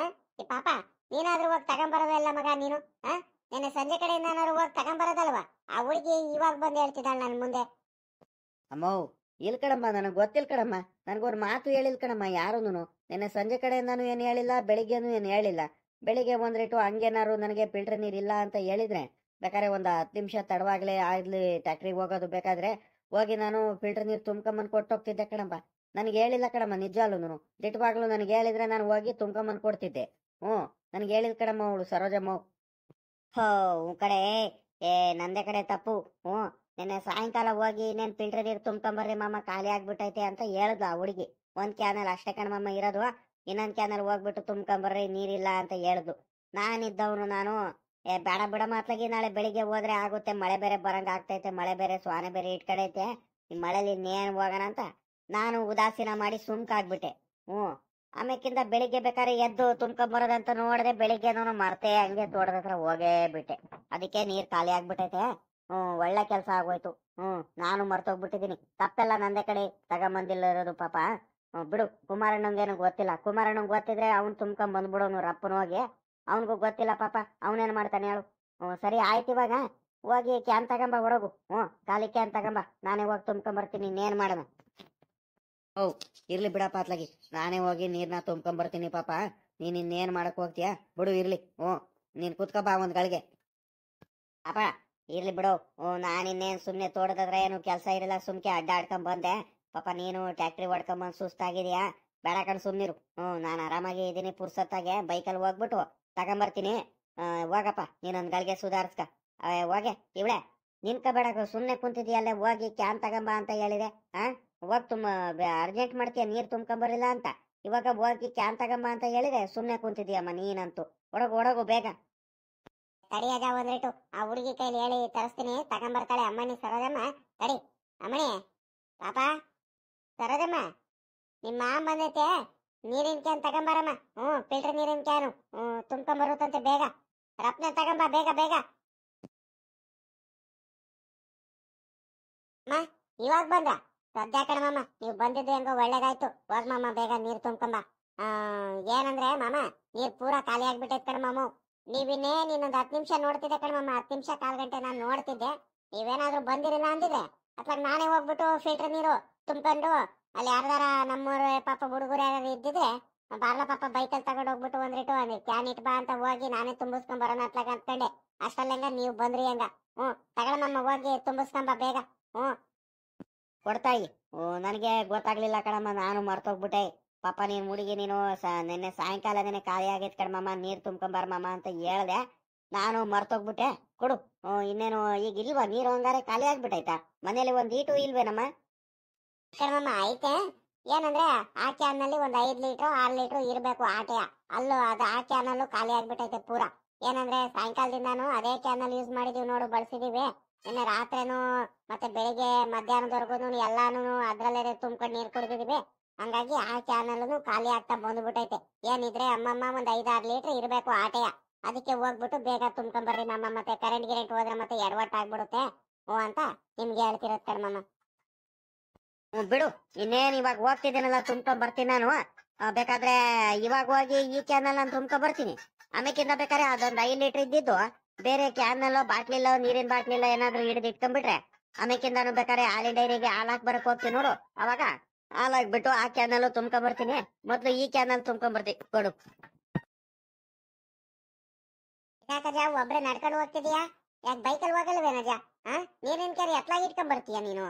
ಈ ಪಾಪ ನೀನಾದ್ರೂ ಹೋಗಿ ತಗೊಂಬರೋದಲ್ಲ ಮಗ ನೀನು. ನಿನ್ನೆ ಸಂಜೆ ಕಡೆಯಿಂದ ಏನಾದ್ರು ಹೋಗಿ ತಗೊಂಬರೋದಲ್ವಾ? ಆ ಹುಡುಗಿ ಇವಾಗ ಬಂದು ಹೇಳ್ತಿದ್ದಾಳ ನನ್ ಮುಂದೆ. ಅಮ್ಮೋ ಇಲ್ ಕಣಮ್ಮ, ನನಗ್ ಗೊತ್ತಿಲ್ ಕಣಮ್ಮ, ನನ್ಗೊಂದ್ ಮಾತು ಹೇಳಿಲ್ ಕಣಮ್ಮ ಯಾರುನು. ನಿನ್ನೆ ಸಂಜೆ ಕಡೆಯಿಂದಾನು ಏನ್ ಹೇಳಿಲ್ಲ, ಬೆಳಿಗ್ಗೆನು ಏನ್ ಹೇಳಿಲ್ಲ. ಬೆಳಿಗ್ಗೆ ಒಂದ್ರಿಟ್ಟು ಹಂಗೇನಾರು ನನಗೆ ಫಿಲ್ಟರ್ ನೀರ್ ಇಲ್ಲ ಅಂತ ಹೇಳಿದ್ರೆ ಬೇಕಾದ್ರೆ ಒಂದ್ 10 ನಿಮಿಷ ತಡವಾಗ್ಲೇ ಆಗ್ಲಿ ಟ್ಯಾಕ್ಟ್ರಿಗೆ ಹೋಗೋದು ಬೇಕಾದ್ರೆ ಹೋಗಿ ನಾನು ಫಿಲ್ಟರ್ ನೀರ್ ತುಂಬ್ಕೊಂಬಂದ್ ಕೊಟ್ಟೋಗ್ತಿದ್ದೆ ಕಣಮ್ಮ. ನನ್ಗೆ ಹೇಳಿಲ್ಲ ಕಣಮ್ಮ, ನಿಜವಾಗ್ಲೂನು ದಿಟ್ಟವಾಗ್ಲು ನನಗೆ ಹೇಳಿದ್ರೆ ನಾನು ಹೋಗಿ ತುಂಬ್ಕೊಂಬಂದ್ ಕೊಡ್ತಿದ್ದೆ. ನನ್ಗೆ ಹೇಳಿಲ್ ಕಣಮ್ಮ ಅವಳು ಸರೋಜಮ್ಮ. ಕಡೆ ನಂದೇ ಕಡೆ ತಪ್ಪು. ನಿನ್ನೆ ಸಾಯಂಕಾಲ ಹೋಗಿ ಇನ್ನೇನ್ ಫಿಲ್ಟರ್ ನೀರು ತುಂಬ್ಕೊಂಬರ್ರಿ ಮಾಮ, ಖಾಲಿ ಆಗ್ಬಿಟ್ಟೈತೆ ಅಂತ ಹೇಳಿದ್ಲು ಆ ಹುಡುಗಿ. ಒಂದ್ ಕ್ಯಾನಲ್ ಅಷ್ಟೇ ಕಣಮ್ಮ ಇರೋದು, ಇನ್ನೊಂದ್ ಕ್ಯಾನಲ್ ಹೋಗ್ಬಿಟ್ಟು ತುಂಬ್ಕೊಂಬರ್ರಿ ನೀರಿಲ್ಲ ಅಂತ ಹೇಳಿದ್ಲು. ನಾನಿದ್ದವನು ನಾನು ಬೇಡ ಬಿಡ ಮಾತ್ಲಾಗಿ, ನಾಳೆ ಬೆಳಿಗ್ಗೆ ಹೋದ್ರೆ ಆಗುತ್ತೆ, ಮಳೆ ಬೇರೆ ಬರಂಗ ಆಗ್ತೈತೆ, ಮಳೆ ಬೇರೆ ಸ್ವಾನೆ ಬೇರೆ ಇಟ್ಕಡೈತೆ, ಈ ಮಳೆಲಿ ಇನ್ನೇನ್ ಹೋಗೋಣ ಅಂತ ನಾನು ಉದಾಸೀನ ಮಾಡಿ ಸುಮ್ಕಾಗ್ಬಿಟ್ಟೆ. ಆಮೇಕಿಂದ ಬೆಳಿಗ್ಗೆ ಬೇಕಾದ್ರೆ ಎದ್ದು ತುಂಬ್ಕೊಂಬರೋದಂತ ನೋಡದೆ ಬೆಳಿಗ್ಗೆ ನಾನು ಮರ್ತೆ ಹಂಗೆ ತೋಟದ ಹತ್ರ ಹೋಗೇ ಬಿಟ್ಟೆ. ಅದಕ್ಕೆ ನೀರ್ ಖಾಲಿ ಆಗ್ಬಿಟ್ಟೈತೆ. ಒಳ್ಳೆ ಕೆಲ್ಸ ಆಗೋಯ್ತು. ನಾನು ಮರ್ತೋಗ್ಬಿಟ್ಟಿದೀನಿ, ತಪ್ಪೆಲ್ಲ ನಂದೇ ಕಡೆ, ತಗೊಂಬಂದಿಲ್ಲ ಇರೋದು ಪಾಪ. ಬಿಡು, ಕುಮಾರಣ್ಣಂಗೇನು ಗೊತ್ತಿಲ್ಲ. ಕುಮಾರಣ್ಣಂಗ್ ಗೊತ್ತಿದ್ರೆ ಅವ್ನ್ ತುಂಬ್ಕೊಂಡ್ ಬಂದ್ಬಿಡೋನು ರಪ್ಪನ ಹೋಗಿ. ಅವನ್ಗೂ ಗೊತ್ತಿಲ್ಲ ಪಾಪ, ಅವನೇನ್ ಮಾಡ್ತಾನೆ ಹೇಳು. ಸರಿ ಆಯ್ತು, ಇವಾಗ ಹೋಗಿ ಕ್ಯಾನ್ ತಗೊಂಬ ಹೊಡಗು. ಖಾಲಿ ಕ್ಯಾನ್ ತಗೊಂಬ, ನಾನೇ ಹೋಗಿ ತುಂಬ್ಕೊಂಬರ್ತೀನಿ, ಇನ್ನೇನ್ ಮಾಡೋಣ. ಇರ್ಲಿ ಬಿಡಪ್ಪ ಅತ್ಲಾಗಿ, ನಾನೇ ಹೋಗಿ ನೀರ್ನ ತುಂಬ್ಕೊಂಬರ್ತೀನಿ ಪಾಪ. ನೀನ್ ಇನ್ನೇನ್ ಮಾಡಕ್ ಹೋಗ್ತೀಯಾ, ಬಿಡು ಇರ್ಲಿ. ನೀನ್ ಕುತ್ಕೊಬಾ ಒಂದ್ ಗಳಿಗೆ. ಅಪ್ಪ ಇರ್ಲಿ ಬಿಡು, ನಾನಿನ್ನೇನ್ ಸುಮ್ನೆ ತೋಟದತ್ರ ಏನು ಕೆಲ್ಸ ಇರಲಿಲ್ಲ, ಸುಮ್ಕೆ ಅಡ್ಡಾಡ್ಕೊಂಡ್ ಬಂದೆ ಪಾಪ. ನೀನು ಟ್ಯಾಕ್ಟ್ರಿ ಹೊಡ್ಕೊಂಬಂದ್ ಸುಸ್ತಾಗಿದ್ಯಾ, ಬೇಡ ಕಣ್ ಸುಮ್ನಿರು. ನಾನು ಆರಾಮಾಗಿ ಇದೀನಿ, ಪುರ್ಸತ್ತಾಗೆ ಬೈಕಲ್ಲಿ ಹೋಗ್ಬಿಟ್ಟು ತಗೊಂಬರ್ತೀನಿ. ಹೋಗಪ್ಪ ನೀನೊಂದ್ ಗಳಿಗೆ ಸುಧಾರಿಸ್ಕ. ಹೋಗೆ ಇವಳೆ ನಿನ್ಕಬೇಡ, ಸುಮ್ನೆ ಕುಂತಿದ್ಯಲ್ಲೇ, ಹೋಗಿ ಕ್ಯಾನ್ ತಗೊಂಬ ಅಂತ ಹೇಳಿದೆ. ಹೋಗ್ ಅರ್ಜೆಂಟ್ ಮಾಡ್ತೀಯ ನೀರ್ ತುಂಬ್ಕೊಂಬರಿಲ್ಲ ಅಂತ, ಇವಾಗ ಹೋಗಿ ಕ್ಯಾನ್ ತಗೊಂಬ ಅಂತ ಹೇಳಿದೆ, ಸುಮ್ನೆ ಕುಂತಿದ್ಯಮ್ಮ ನೀನಂತೂ. ಒಡಗು ಬೇಗ. ತಡಿಯಾಗ ಒಂದ್ರಿಟ್ಟು ಆ ಹುಡುಗಿ ಕೈಲಿ ಹೇಳಿ ತರಿಸ್ತೀನಿ, ತಗೊಂಬರ್ತಾಳೆ ಅಮ್ಮನಿ ಸರೋಜಮ್ಮ. ತಡಿ ಅಮ್ಮಣಿ, ಪಾಪ ಸರೋಜಮ್ಮ, ನಿಮ್ಮ ಮಾಮ ಬಂದೈತೆ, ನೀರಿನ ಕ್ಯಾನ್ ತಗೊಂಬರಮ್ಮ. ಫಿಲ್ಟರ್ ನೀರಿನ ಕ್ಯಾನು ತುಂಬ್ಕೊಂಬರುತ್ತಂತೆ, ಬೇಗ ರಪ್ನೆ ತಗೊಂಬ, ಬೇಗ ಬೇಗ. ಅಮ್ಮ ಇವಾಗ ಬಂದ್ರ? ಸದ್ಯ ಕಣಮ್ಮ, ನೀವು ಬಂದಿದ್ದು ಹೆಂಗೋ ಒಳ್ಳೇದಾಯ್ತು. ಹೋಗ್ ಮಾಮ ಬೇಗ ನೀರ್ ತುಂಬ್ಕೊಂಬ. ಏನಂದ್ರೆ ಮಾಮ, ನೀರ್ ಪೂರಾ ಖಾಲಿ ಆಗ್ಬಿಟ್ಟೈತ್ ಕಣಮ್ಮ. ನೀವಿನ್ನೇನ್ ಇನ್ನೊಂದ್ 10 ನಿಮಿಷ ನೋಡ್ತಿದ್ದೆ ಕಣಮ್ಮ, 10 ನಿಮಿಷ 1/4 ಗಂಟೆ ನಾನು ನೋಡ್ತಿದ್ದೆ. ನೀವೇನಾದ್ರೂ ಬಂದಿರಲಿಲ್ಲ ಅಂದಿದ್ರೆ ಅಥವಾ ನಾನೇ ಹೋಗ್ಬಿಟ್ಟು ಫಿಲ್ಟರ್ ನೀರು ತುಂಬ್ಕೊಂಡು ಅಲ್ಲಿ ಯಾರ್ದಾರ ನಮ್ಮೂರು ಪಾಪ ಹುಡುಗರು ಯಾರು ಇದ್ದಿದ್ರೆ ಬಾರ್ಲ ಪಾಪ ಬೈಕಲ್ಲಿ ತಗೊಂಡು ಹೋಗ್ಬಿಟ್ಟು ಒಂದ್ರಿಟ್ಟು ಕ್ಯಾನ್ ಇಟ್ ಬಾ ಅಂತ ಹೋಗಿ ನಾನೇ ತುಂಬಿಸ್ಕೊಂಡ್ ಬರೋಣ ಅತ್ಲಾಗ ಅಂದ್ಕೊಂಡೆ. ಅಷ್ಟಲ್ಲಂಗ ನೀವು ಬಂದ್ರಿ ಹೆಂಗ. ತಗೊಳಮ್ಮ, ಹೋಗಿ ತುಂಬಿಸ್ಕೊಂಬ ಬೇಗ. ಕೊಡ್ತಾಯಿ. ನನಗೆ ಗೊತ್ತಾಗ್ಲಿಲ್ಲ ಕಣಮ್ಮ, ನಾನು ಮರ್ತೋಗ್ಬಿಟ್ಟೆ ಪಾಪ. ನೀನ್ ಹುಡುಗಿ ನೀನು ನಿನ್ನೆ ಸಾಯಂಕಾಲನೇ ಖಾಲಿ ಆಗೈತ್ ಕಣಮ್ಮ, ನೀರ್ ತುಂಬ್ಕೊಂಬರ್ಮಮ್ಮ ಅಂತ ಹೇಳ್ದೆ, ನಾನು ಮರ್ತೋಗ್ಬಿಟ್ಟೆ. ಕೊಡು. ಇನ್ನೇನು ಈಗ ಇಲ್ವಾ ನೀರು? ಹಂಗಾರೆ ಖಾಲಿ ಆಗ್ಬಿಟ್ಟೈತಾ ಮನೇಲಿ? ಒಂದ್ ಈಟು ಇಲ್ವೇನಮ್ಮ? ಕಣಮ್ಮ ಐತೆ, ಏನಂದ್ರೆ ಆ ಕ್ಯಾನ್ ನಲ್ಲಿ ಒಂದ್ 5 ಲೀಟರ್ 6 ಲೀಟರ್ ಇರ್ಬೇಕು ಆಟೆಯ. ಅಲ್ಲೂ ಅದು ಆ ಕ್ಯಾನ್ ಅಲ್ಲೂ ಖಾಲಿ ಆಗ್ಬಿಟ್ಟೈತೆ ಪೂರಾ. ಏನಂದ್ರೆ ಸಾಯಂಕಾಲದಿಂದಾನು ಅದೇ ಕ್ಯಾನ್ ಅಲ್ಲಿ ಯೂಸ್ ಮಾಡಿದೀವಿ ನೋಡು, ಬಳಸಿದೀವಿ. ನಿನ್ನೆ ರಾತ್ರಿನೂ ಮತ್ತೆ ಬೆಳಿಗ್ಗೆ ಮಧ್ಯಾಹ್ನದವರೆಗೂ ಎಲ್ಲಾನು ಅದ್ರಲ್ಲೇ ತುಂಬ್ಕೊಂಡು ನೀರ್ ಕುಡಿದಿದೀವಿ. ಹಂಗಾಗಿ ಆ ಕ್ಯಾನ್ ಅಲ್ಲೂ ಖಾಲಿ ಆಗ್ತಾ ಬಂದ್ಬಿಟ್ಟೈತೆ. ಏನಿದ್ರೆ ಅಮ್ಮಮ್ಮ ಒಂದ್ 5-6 ಲೀಟರ್ ಇರ್ಬೇಕು ಆಟೆಯ. ಅದಕ್ಕೆ ಹೋಗ್ಬಿಟ್ಟು ಬೇಗ ತುಂಬ್ಕೊಂಬರ್ರಿ ಮಾಮ, ಮತ್ತೆ ಕರೆಂಟ್ ಗಿರೆಂಟ್ ಹೋದ್ರೆ ಮತ್ತೆ ಎಡವಟ್ ಆಗ್ಬಿಡುತ್ತೆ ಅಂತ ನಿಮ್ಗೆ ಹೇಳ್ತಿರತ್ ಕಣ್ಮಮ್ಮ. ಬಿಡು, ಇನ್ನೇನ್ ಇವಾಗ ಹೋಗ್ತಿದ್ದೇನಲ್ಲ ತುಂಬ್ಕೊಂಡ್ ಬರ್ತೀನಿ ನಾನು. ಬೇಕಾದ್ರೆ ಇವಾಗ ಹೋಗಿ ಈ ಕ್ಯಾನಲ್ ನಾನು ತುಂಬ್ಕೊಂಡ್ ಬರ್ತೀನಿ. ಆಮೇಕಿಂದ ಬೇಕಾದ್ರೆ ಅದೊಂದ್ 5 ಲೀಟರ್ ಇದ್ದಿದ್ದು ಬೇರೆ ಕ್ಯಾನ್ನಲ್ಲೋ ಬಾಟ್ಲಿಲ್ಲೋ ನೀರಿನ ಬಾಟ್ಲಿಲ್ಲ ಏನಾದ್ರು ಹಿಡಿದು ಇಟ್ಕೊಂಡ್ಬಿಟ್ರೆ ಆಮೇಕಿಂದಾನು ಬೇಕಾದ್ರೆ ಹಾಲಿನ ಡೈರಿಗೆ ಹಾಲು ಹಾಕ್ ಬರಕ್ ಹೋಗ್ತೀನಿ ನೋಡು. ಅವಾಗ ಹಾಲು ಹಾಕ್ಬಿಟ್ಟು ಆ ಕ್ಯಾನಲ್ಲೂ ತುಂಬ್ಕೊಂಡ್ ಬರ್ತೀನಿ. ಮೊದ್ಲು ಈ ಕ್ಯಾನಲ್ಲಿ ತುಂಬ್ಕೊಂಡ್ ಬರ್ತೀನಿ ಕೊಡು. ಯಾಕಜ ಒಬ್ರೆ ನಡ್ಕೊಂಡು ಹೋಗ್ತಿದ್ಯಾ? ಯಾಕೆ ಬೈಕಲ್ಲಿ ಹೋಗಲ್ವೇನಜ? ನೀರಿನ ಕೆರೆ ಎತ್ಲಾಗಿ ಇಟ್ಕೊಂಡ್ ಬರ್ತೀಯ ನೀನು?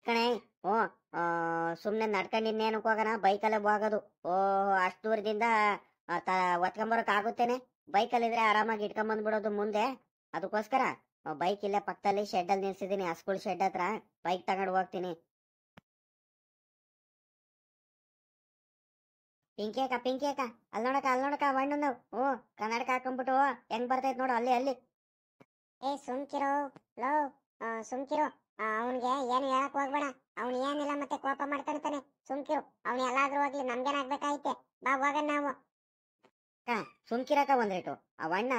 ಕಣೆ ಓ ಸುಮ್ನೆ ನಡ್ಕೊಂಡು ಇನ್ನೇನಕ್ಕೆ ಹೋಗೋಣ, ಬೈಕಲ್ಲೇ ಹೋಗೋದು. ಓ ಅಷ್ಟು ದೂರದಿಂದ ಒತ್ಕೊಂಬರಕ್ ಆಗುತ್ತೇನೆ. ಬೈಕಲ್ಲಿದ್ರೆ ಆರಾಮಾಗಿ ಇಟ್ಕೊಂಡ್ ಬಂದ್ಬಿಡೋದು ಮುಂದೆ. ಅದಕ್ಕೋಸ್ಕರ ಬೈಕ್ ಇಲ್ಲೇ ಪಕ್ಕದಲ್ಲಿ ಶೆಡ್ ಅಲ್ಲಿ ನಿಲ್ಸಿದೀನಿ, ಸ್ಕೂಲ್ ಶೆಡ್ ಹತ್ರ. ಬೈಕ್ ತಗೊಂಡು ಹೋಗ್ತೀನಿ. ಪಿಂಕಿ ಅಕ್ಕ ಅಲ್ಲಿ ನೋಡಕ ಮಣ್ಣು. ಓ ಕನ್ನಡಕ ಹಾಕೊಂಡ್ಬಿಟ್ಟು ಹೆಂಗ್ ಬರ್ತೈತ್ ನೋಡು ಅಲ್ಲಿ ಅಲ್ಲಿ. ಏ ಸುಮ್ಕಿರೋ ಲೋ, ಸುಮ್ಕಿರೋ. ಅವನ್ಗೆ ಏನು ಹೇಳಕ್ ಹೋಗ್ಬೇಡ. ಅವ್ನು ಏನಿಲ್ಲ ಮತ್ತೆ ಕೋಪ ಮಾಡ್ಕೊಂತಾನೆ. ಸುಮ್ಕಿರು. ಅವ್ನು ಎಲ್ಲಾದ್ರೂ ಹೋಗ್ಲಿ, ನಮ್ಗೇನಾಗ್ಬೇಕಾಯ್ತೆ? ಬಾ ಹೋಗಣ ನಾವು. ಸುಮ್ಕಿರಕ ಒಂದ್ರೇಟು. ಅವಣ್ಣ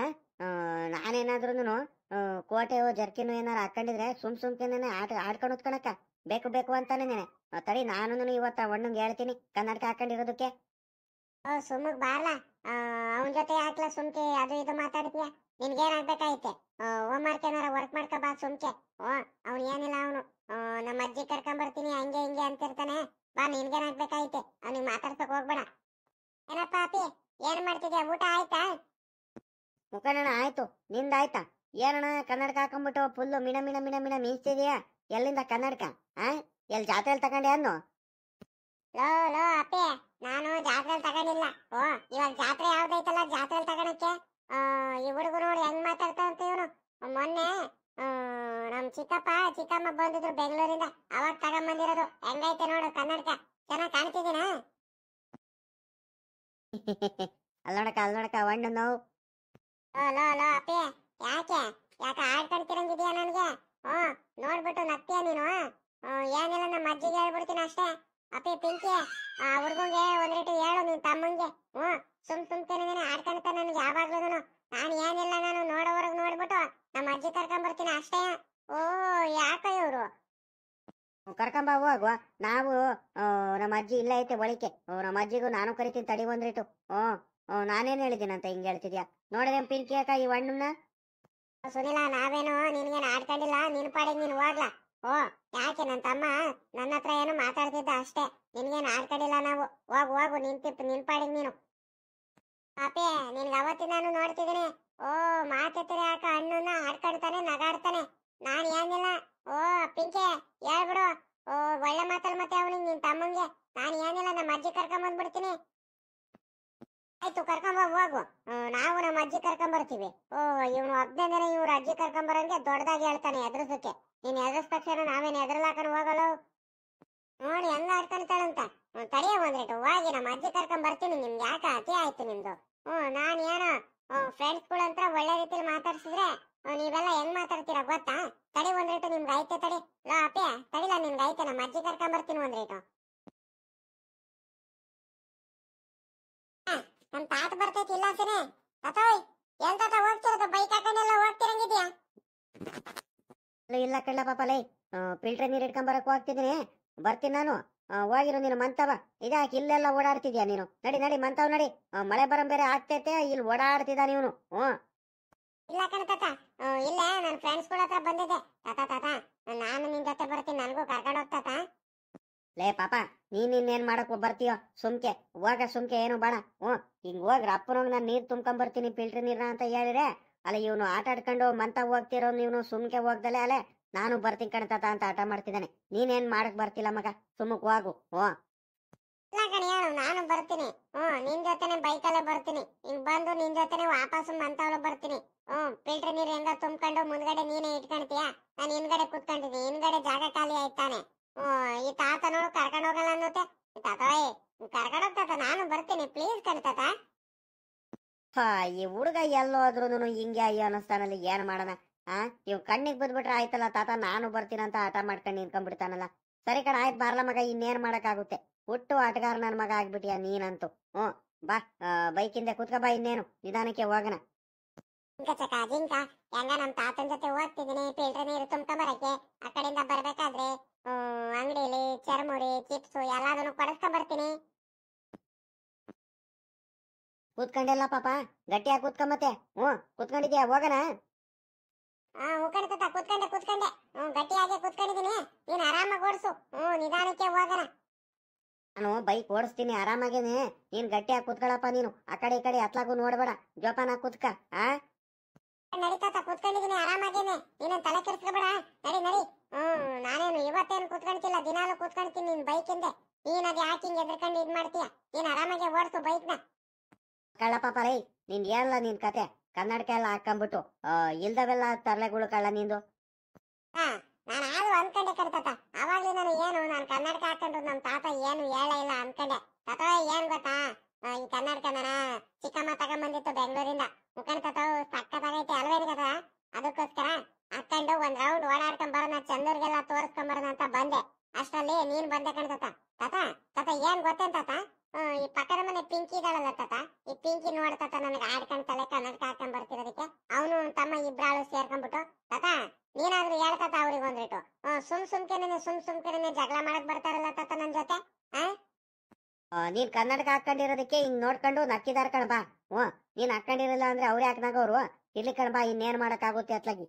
ನಾನೇನಾದ್ರೂ ಕೋಟೆ ಜರ್ಕಿನು ಏನಾರ ಹಾಕೊಂಡಿದ್ರೆ ಸುಮ್ಕೆನೆ ಆಡ್ಕೊಂಡು ಹೊತ್ಕೊಳಕ ಬೇಕು ಅಂತಾನೆ ತಡಿ. ನಾನು ಇವತ್ತ ಅಣ್ಣಂಗೆ ಹೇಳ್ತೀನಿ ಕನ್ನಡಕ ಹಾಕೊಂಡಿರೋದಕ್ಕೆ. ಓ ಸುಮ್ಮಗ್ ಬಾರ್ಲ. ಅವನ ಜೊತೆ ಯಾಕ್ಲ ಸುಮ್ಕೆ ಅದು ಇದು ಮಾತಾಡ್ತೀಯ? ನಿನ್ಗೇನಾಗ್ಬೇಕಾಯ್ತೆ? ಹೋಮ್ ವರ್ಕ್ ಏನಾರ ವರ್ಕ್ ಮಾಡ್ಕೊ ಬಾ ಸುಮ್ಕೆ. ಅವ್ನು ಏನಿಲ್ಲ, ಅವನು ನಮ್ಮ ಅಜ್ಜಿ ಕರ್ಕೊಂಬರ್ತೀನಿ ಹಂಗೆ ಹಿಂಗೆ ಅಂತಿರ್ತಾನೆ. ಬಾ, ನಿನ್ಗೇನಾಗ್ಬೇಕಾಯ್ತೆ? ಅವ್ನಿಗೆ ಮಾತಾಡ್ಸಕ್ ಹೋಗ್ಬೇಡ. ಏನಪ್ಪ ಅಪಿ, ಏನ್ ಮಾಡ್ತಿದ್ಯಾ? ಊಟ ಆಯ್ತಾ? ಮುಖಂಡಣ ಆಯ್ತು, ನಿಂದಾಯ್ತಾ? ಏನಣ್ಣ ಕನ್ನಡಕ ಹಾಕೊಂಡ್ಬಿಟ್ಟು ಫುಲ್ಲು ಮಿಣ ಮೀನ್ಸ್ತಿದೀಯಾ? ಎಲ್ಲಿಂದ ಕನ್ನಡಕ? ಎಲ್ಲಿ ಜಾತ್ರೆಯಲ್ಲಿ ತಗೊಂಡೆ ಅನ್ನು? ಲೋ ಅಪ್ಪಿ, ನಾನು ಜಾತ್ರೆಯಲ್ಲಿ ತಗೊಂಡಿಲ್ಲ. ಇವಾಗ ಜಾತ್ರೆ ಯಾವ್ದೈತಲ್ಲ, ಜಾತ್ರೆಯಲ್ಲಿ ತಗೊಳಕ್ಕೆ ಈ ಹುಡುಗ ನೋಡಿ ಹೆಂಗ್ ಮಾತಾಡ್ತಾ ಅಂತ ಇವನು. ಮೊನ್ನೆ ನಮ್ ಚಿಕ್ಕಮ್ಮ ಬಂದಿದ್ರು ಬೆಂಗಳೂರಿಂದ, ಅವಾಗ ತಗೊಂಬಂದಿರೋದು. ಹೆಂಗೈತೆ ನೋಡು ಕನ್ನಡಕ, ಚೆನ್ನಾಗ್ ಕಾಣ್ತಿದ್ದೀನಾ? ಅಲ್ಲೋಡಕ ಒಣ್ಣು ನೋವು. ಲೋ ಅಪ್ಪಿ, ಯಾಕೆ ಆಡ್ಕೊಂತಿರಂಗಿದ್ಯಾ ನನ್ಗೆ? ನೋಡ್ಬಿಟ್ಟು ನಗ್ತೀಯ ನೀನು? ಏನಿಲ್ಲ, ನಮ್ಮ ಅಜ್ಜಿಗೆ ಹೇಳ್ಬಿಡ್ತೀನಿ ಅಷ್ಟೇ. ಅಪ್ಪಿ ಪಿಂಕಿ, ಆ ಹುಡ್ಗಂಗೆ ಒಂದ್ರೇಟು ಹೇಳು ನಿನ್ ತಮ್ಮಂಗೆ. ಸುಮ್ನೆ ಆಡ್ಕೊಂತ ನನ್ಗೆ ಯಾವಾಗ್ಲೂ. ನಾನು ಏನಿಲ್ಲ, ನಾನು ನೋಡೋವರೆಗೆ ನೋಡ್ಬಿಟ್ಟು ನಮ್ಮ ಅಜ್ಜಿ ಕರ್ಕೊಂಬರ್ತೀನಿ ಅಷ್ಟೇ. ಯಾಕ ಇವ್ರು? ಕರ್ಕೊಂಬ ಹೋಗುವ. ನಾವು ನಮ್ಮ ಅಜ್ಜಿ ಇಲ್ಲ ಐತೆ ಒಳಿಕೆ. ನಮ್ಮ ಅಜ್ಜಿಗೂ ನಾನು ಕರಿತೀನಿ ತಡಿ ಒಂದ್ರೇಟು. ನಾನೇನ್ ಹೇಳಿದ್ದೀನಂತ ಹಿಂಗ್ ಹೇಳ್ತಿದ್ಯಾ? ನೋಡಿದೆ ಪಿಂಕಿ ಅಕ್ಕ ಈ ಹಣ್ಣನ್ನ. ಸುನಿಲ, ನಾವೇನು ನಿನ್ಗೇನು ಆಡ್ಕೊಂಡಿಲ್ಲ. ನಿನ್ ಪಾಡಿಗೆ ನೀನು ಹೋಗ್ಲಾ. ಯಾಕೆ ನನ್ನ ತಮ್ಮ ನನ್ನ ಹತ್ರ ಏನು ಮಾತಾಡ್ತಿದ್ದ ಅಷ್ಟೇ. ನಿನ್ಗೇನು ಆಡ್ಕೊಂಡಿಲ್ಲ ನಾವು. ಹೋಗು ನಿನ್ ಪಾಡಿಗೆ ನೀನು. ಪಾಪಿ, ನಿನ್ಗೆ ಅವತ್ತಿಂದಾನು ನೋಡ್ತಿದ್ದೀನಿ. ಮಾತಾಡ್ತೀರಿ ಯಾಕ? ಹಣ್ಣನ್ನ ಆಡ್ಕೊಳ್ತಾನೆ, ನಗಾಡ್ತಾನೆ. ನಾನ್ ಏನಿಲ್ಲ. ಪಿಂಕಿ ಹೇಳ್ಬಿಡು. ಒಳ್ಳೆ ಮಾತಲ್ ಮತ್ತೆ ಅವನಿಗೆ, ನಿನ್ ತಮ್ಮಂಗೆ. ನಾನ್ ಏನಿಲ್ಲ, ನಮ್ಮ ಅಜ್ಜಿ ಕರ್ಕೊಂಬಂದ್ಬಿಡ್ತೀನಿ. ಆಯ್ತು, ಹೋಗು. ನಾವು ನಮ್ಮ ಅಜ್ಜಿ ಕರ್ಕೊಂಬರ್ತೀವಿ. ಇವನು ಒಬ್ಬನೇ ಇವ್ರ ಅಜ್ಜಿ ಕರ್ಕೊಂಬರಂಗೆ ದೊಡ್ಡದಾಗಿ ಹೇಳ್ತಾನೆ ಎದುರಿಸಕ್ಕೆ. ನೀನ್ ಎದುರಿಸ ತಕ್ಷಣ ನಾವೇನು ಎದುರ್ಲಾಕೊಂಡು ಹೋಗಲ್ಲ. ನೋಡಿ ಹೆಂಗ ಆಡ್ಕೊಂತಾಳಂತ. ತಡಿಯ ಒಂದ್ರೇಟು, ಹೋಗಿ ನಮ್ಮ ಅಜ್ಜಿ ಕರ್ಕೊಂಬರ್ತೀನಿ. ನಿಮ್ಗೆ ಯಾಕ ಅತಿ ಆಯ್ತು ನಿಮ್ದು? ನಾನ್ ಏನೋ ಫ್ರೆಂಡ್ಸ್ಗಳಂತ ಒಳ್ಳೆ ರೀತಿಲಿ ಮಾತಾಡ್ಸಿದ್ರೆ ನೀವೆಲ್ಲ ಹೆಂಗ್ ಮಾತಾಡ್ತೀರಾ ಗೊತ್ತಾ? ತಡಿ ಒಂದ್ರೇಟು, ನಿಮ್ಗೆ ಐತೆ ತಡಿ. ಲೋ ಅಪ್ಪೆ, ತಡಿಲ್ಲ, ನಿಮ್ಗೆ ಐತೆ. ನಮ್ಮ ಅಜ್ಜಿ ಕರ್ಕೊಂಬರ್ತೀನಿ ಒಂದ್ರೇಟು. ನಮ್ ತಾತ ಬರ್ತೈತಿ ಇಲ್ಲ ಸಿನೆ? ತಾತೋಯ್, ಎಲ್ ತಾತ ಹೋಗ್ತಿರೋದು? ಬೈಕ್ ಹಾಕೊಂಡೆಲ್ಲ ಹೋಗ್ತಿರಂಗಿದ್ಯಾ? ಇಲ್ಲ ಕಳ್ಳ ಪಾಪಲೇ, ಫಿಲ್ಟರ್ ನೀರ್ ಇಟ್ಕೊಂಬರಕ್ ಹೋಗ್ತಿದ್ದೀನಿ. ಬರ್ತೀನಿ ನಾನು. ಹೋಗಿರು ನೀನು ಮಂತವ. ಇದಾಕಿ ಇಲ್ಲೆಲ್ಲ ಓಡಾಡ್ತಿದ್ಯಾ ನೀನು? ನಡಿ ಮಂತವ್ ನಡಿ. ಮಳೆ ಬರಂ ಬೇರೆ ಆಗ್ತೈತೆ, ಇಲ್ಲಿ ಓಡಾಡ್ತಿದ್ದ ನೀನು. ಇಲ್ಲ ಕಣ ತಾತ, ಇಲ್ಲೇ ನನ್ನ ಫ್ರೆಂಡ್ಸ್ಗಳ ಹತ್ರ ಬಂದಿದ್ದೆ. ತಾತ ನಾನು ನಿನ್ ಜೊತೆ ಬರ್ತೀನಿ, ನನಗೂ ಕರ್ಕೊಂಡು ಹೋಗ್ತಾತ. ಲೇ ಪಾಪ, ನೀನ್ ಮಾಡಕ್ ಬರ್ತೀಯೋ? ಸುಮ್ಕೆ ಏನು ಬೇಡ. ಹಿಂಗ್ ಹೋಗ್ರ ಅಪ್ಪನೋಗ್ ನಾನು ನೀರ್ ತುಂಬ್ಕೊಂಬರ್ತೀನಿ ಫಿಲ್ಟರ್ ನೀರ್ನ ಅಂತ ಹೇಳಿದ್ರೆ, ಅಲ್ಲ ಇವನು ಆಟ ಆಡ್ಕೊಂಡು ಮಂತ ಹೋಗ್ತಿರೋ ನೀನು ಸುಮ್ಕೆ ಹೋಗ್ದಲೆ ಅಲ್ಲೇ ನಾನು ಬರ್ತೀನಿ ಕಣ್ತಾತ ಅಂತ ಆಟ ಮಾಡ್ತಿದ್ದಾನೆ. ನೀನೇನ್ ಮಾಡಕ್ ಬರ್ತಿಲ್ಲ ಮಗ, ಸುಮ್ಮಕ್ ಹೋಗು. ಇಲ್ಲ ಕಣಿ, ಹೇಳು, ನಾನು ಬರ್ತೀನಿ. ನಿನ್ ಜೊತೆನೆ ಬೈಕಲ್ಲೇ ಬರ್ತೀನಿ. ಹಿಂಗ್ ಬಂದು ನಿನ್ ಜೊತೆನೆ ವಾಪಸ್ ಮಂತವಳ ಬರ್ತೀನಿ. ಫಿಲ್ಟರ್ ನೀರ್ ಹೆಂಗ ತುಂಬ್ಕೊಂಡು ಮುಂದ್ಗಡೆ ನೀನೇ ಇಟ್ಕೊಂತೀಯ, ನಾನು ಹಿಂದ್ಗಡೆ ಕುತ್ಕೊಂಡಿದ್ದೀನಿ. ಹಿಂದ್ಗಡೆ ಜಾಗ ಖಾಲಿ ಆಯ್ತಾನೆ. ಈ ತಾತ ನೋಡು ಕರ್ಕೊಂಡು ಹೋಗಲ್ಲ ಅನ್ನತ್ತೆ. ತಾತೋಯ್, ಕರ್ಕೊಂಡು ಹೋಗ್ತಾತ, ನಾನು ಬರ್ತೀನಿ ಪ್ಲೀಸ್ ಕಣ್ತಾತ. ಈ ಹುಡುಗ ಎಲ್ಲೋದ್ರೂ ಹಿಂಗೆ ಅಯ್ಯೋ ಅನ್ನಿಸ್ತಾನಲ್ಲಿ. ಏನ್ ಮಾಡೋಣ? ಇವ್ ಕಣ್ಣಿಗೆ ಬಿದ್ಬಿಟ್ರೆ ಆಯ್ತಲ್ಲ ತಾತ, ನಾನು ಬರ್ತೀನಂತ ಆಟ ಮಾಡ್ಕೊಂಡು ನಿಂತ್ಕೊಂಡ್ಬಿಡ್ತಾನಲ್ಲ. ಸರಿ ಕಣ, ಆಯ್ತು ಬಾರ್ಲ ಮಗ, ಇನ್ನೇನ್ ಮಾಡಕ್ ಆಗುತ್ತೆ. ಹುಟ್ಟು ಆಟಗಾರ ನನ್ ಮಗ ಆಗ್ಬಿಟ್ಟಿಯ ನೀನಂತೂ. ಬಾ, ಬೈಕಿಂದ ಕುತ್ಕ ಬಾ, ಇನ್ನೇನು ನಿಧಾನಕ್ಕೆ ಹೋಗೋಣ. ಜಿಂಕ ಹೆಂಗ ನಮ್ ತಾತನ ಜೊತೆ ಹೋಗ್ತಿದೀನಿ ಫಿಲ್ಟರ್ ನೀರು ತುಂಬ್ಕೊಂಬರಕ್ಕೆ. ಆ ಕಡೆಯಿಂದ ಬರ್ಬೇಕಾದ್ರೆ ಅಂಗಡಿಲಿ ಚರ್ಮುರಿ ಚಿಪ್ಸ್ ಎಲ್ಲದನ್ನು ಕೊಡಿಸ್ಕೊಂಡ್ ಬರ್ತೀನಿ. ಕೂತ್ಕೊಂಡಿಲ್ಲ ಪಾಪ, ಗಟ್ಟಿಯಾಗಿ ಕೂತ್ಕ ಮತ್ತೆ. ಕೂತ್ಕೊಂಡಿದ್ಯಾ? ಹೋಗಣ. ಕಣ್ ತಾತ, ಕೂತ್ಕೊಂಡೆ. ಗಟ್ಟಿಯಾಗಿ ಕೂತ್ಕೊಂಡಿದೀನಿ. ನೀನ್ ಆರಾಮಾಗಿ ಓಡಿಸು. ನಿಧಾನಕ್ಕೆ ಹೋಗೋಣ. ನಾನು ಬೈಕ್ ಓಡಿಸ್ತೀನಿ ಆರಾಮಾಗೇನೆ. ನೀನ್ ಗಟ್ಟಿಯಾಗಿ ಕೂತ್ಕೊಳ್ಳಪ್ಪ. ನೀನು ಆ ಕಡೆ ಈ ಕಡೆ ಹತ್ಲಾಗೂ ನೋಡ್ಬೇಡ, ಜೋಪಾನ ಕೂತ್ಕ. ನಡಿ ತಾತ, ಕೂತ್ಕೊಂಡಿದೀನಿ ಆರಾಮಾಗೇನೆ. ನೀನೇನ್ ತಲೆ ಕೆಡಿಸ್ಕೋಬೇಡ. ನಡಿ. ನಾನೇನು ಇವತ್ತೇನು ಕೂತ್ಕೊಂತಿಲ್ಲ, ದಿನಾಲು ಕೂತ್ಕೊಂತೀನಿ ನಿನ್ ಬೈಕ್ ಹಿಂದೆ. ನೀನ್ ಅದ್ ಯಾಕೆ ಹಿಂಗ್ ಎದ್ರಕೊಂಡು ಇದ್ ಮಾಡ್ತೀಯ? ನೀನ್ ಆರಾಮಾಗಿ ಓಡಿಸು ಬೈಕ್ನ. ಕಳ್ಳ ಪಾಪ ರೈ, ನಿನ್ ಹೇಳಲ್ಲ ನಿನ್ ಕತೆ. ಕನ್ನಡಕ ಎಲ್ಲ ಹಾಕೊಂಡ್ಬಿಟ್ಟು ಇಲ್ದವೆಲ್ಲ ತರ್ಲೆಗಳು ಕಳ್ಳ ನಿಂದು. ನಾನು ಆದ್ರೂ ಅನ್ಕೊಂಡೆ ಕಣ್ತಾತ. ಅವಾಗ್ಲೂ ನಾನು ಕನ್ನಡಕ ಹಾಕೊಂಡು ನಮ್ ತಾತ ಏನು ಹೇಳ ಇಲ್ಲ ಅನ್ಕೊಂಡೆ. ತಾತ ಏನ್ ಗೊತ್ತಾ, ಈ ಕನ್ನಡಕ ಚಿಕ್ಕಮ್ಮ ತಗೊಂಬಂದಿತ್ತು ಬೆಂಗಳೂರಿಂದ. ತಾತ ಸಕ್ಕತ್ತಾಗೈತೆ ಅಲ್ವೇರಿ ಕಥ. ಅದಕ್ಕೋಸ್ಕರ ಹಾಕೊಂಡು ಒಂದ್ ರೌಂಡ್ ಓಡಾಡ್ಕೊಂಡ್ ಬರೋಣ, ಚಂದೂರ್ಗೆಲ್ಲ ತೋರಿಸ್ಕೊಂಡ್ ಬರೋಣ ಅಂತ ಬಂದೆ. ಅಷ್ಟರಲ್ಲಿ ನೀನ್ ಬಂದೆ ಕಣ್ತಾತ. ತಾತ ಏನ್ ಗೊತ್ತೇನ್ ತಾತ, ಈ ಪಕ್ಕದ ಮನೆ ಪಿಂಕಿ ಇದಾಳಲ್ಲ ತಾತ, ಈ ಪಿಂಕಿ ನೋಡ್ತಾತ ನನಗೆ ಆಡ್ಕೊಂಡ್ತಲೆ ಕನ್ನಡಕ ಹಾಕೊಂಡ್ ಬರ್ತಿರೋದಕ್ಕೆ. ಅವನು ತಮ್ಮ ಇಬ್ರಾಳು ಸೇರ್ಕೊಂಡ್ಬಿಟ್ಟು, ತಾತ ನೀನಾದ್ರೂ ಹೇಳ್ತಾತ ಅವ್ರಿಗೆ ಒಂದ್ರಿಟ್ಟು. ಸುಮ್ಕೆನೆ ಜಗಳ ಮಾಡಕ್ ಬರ್ತಾರಲ್ಲ ತಾತ ನನ್ ಜೊತೆ. ನೀನ್ ಕನ್ನಡಕ ಹಾಕೊಂಡಿರೋದಕ್ಕೆ ಹಿಂಗ್ ನೋಡ್ಕೊಂಡು ನಕ್ಕಿದಾರ ಕಣ ಬಾ. ನೀನ್ ಹಾಕೊಂಡಿರಲ್ಲ ಅಂದ್ರೆ ಅವ್ರೇ ಹಾಕ್ನಾಗವ್ರು. ಇರ್ಲಿ ಕಣ ಬಾ, ಇನ್ನೇನ್ ಮಾಡಕ್ ಆಗುತ್ತೆ ಅತ್ಲಾಗಿ.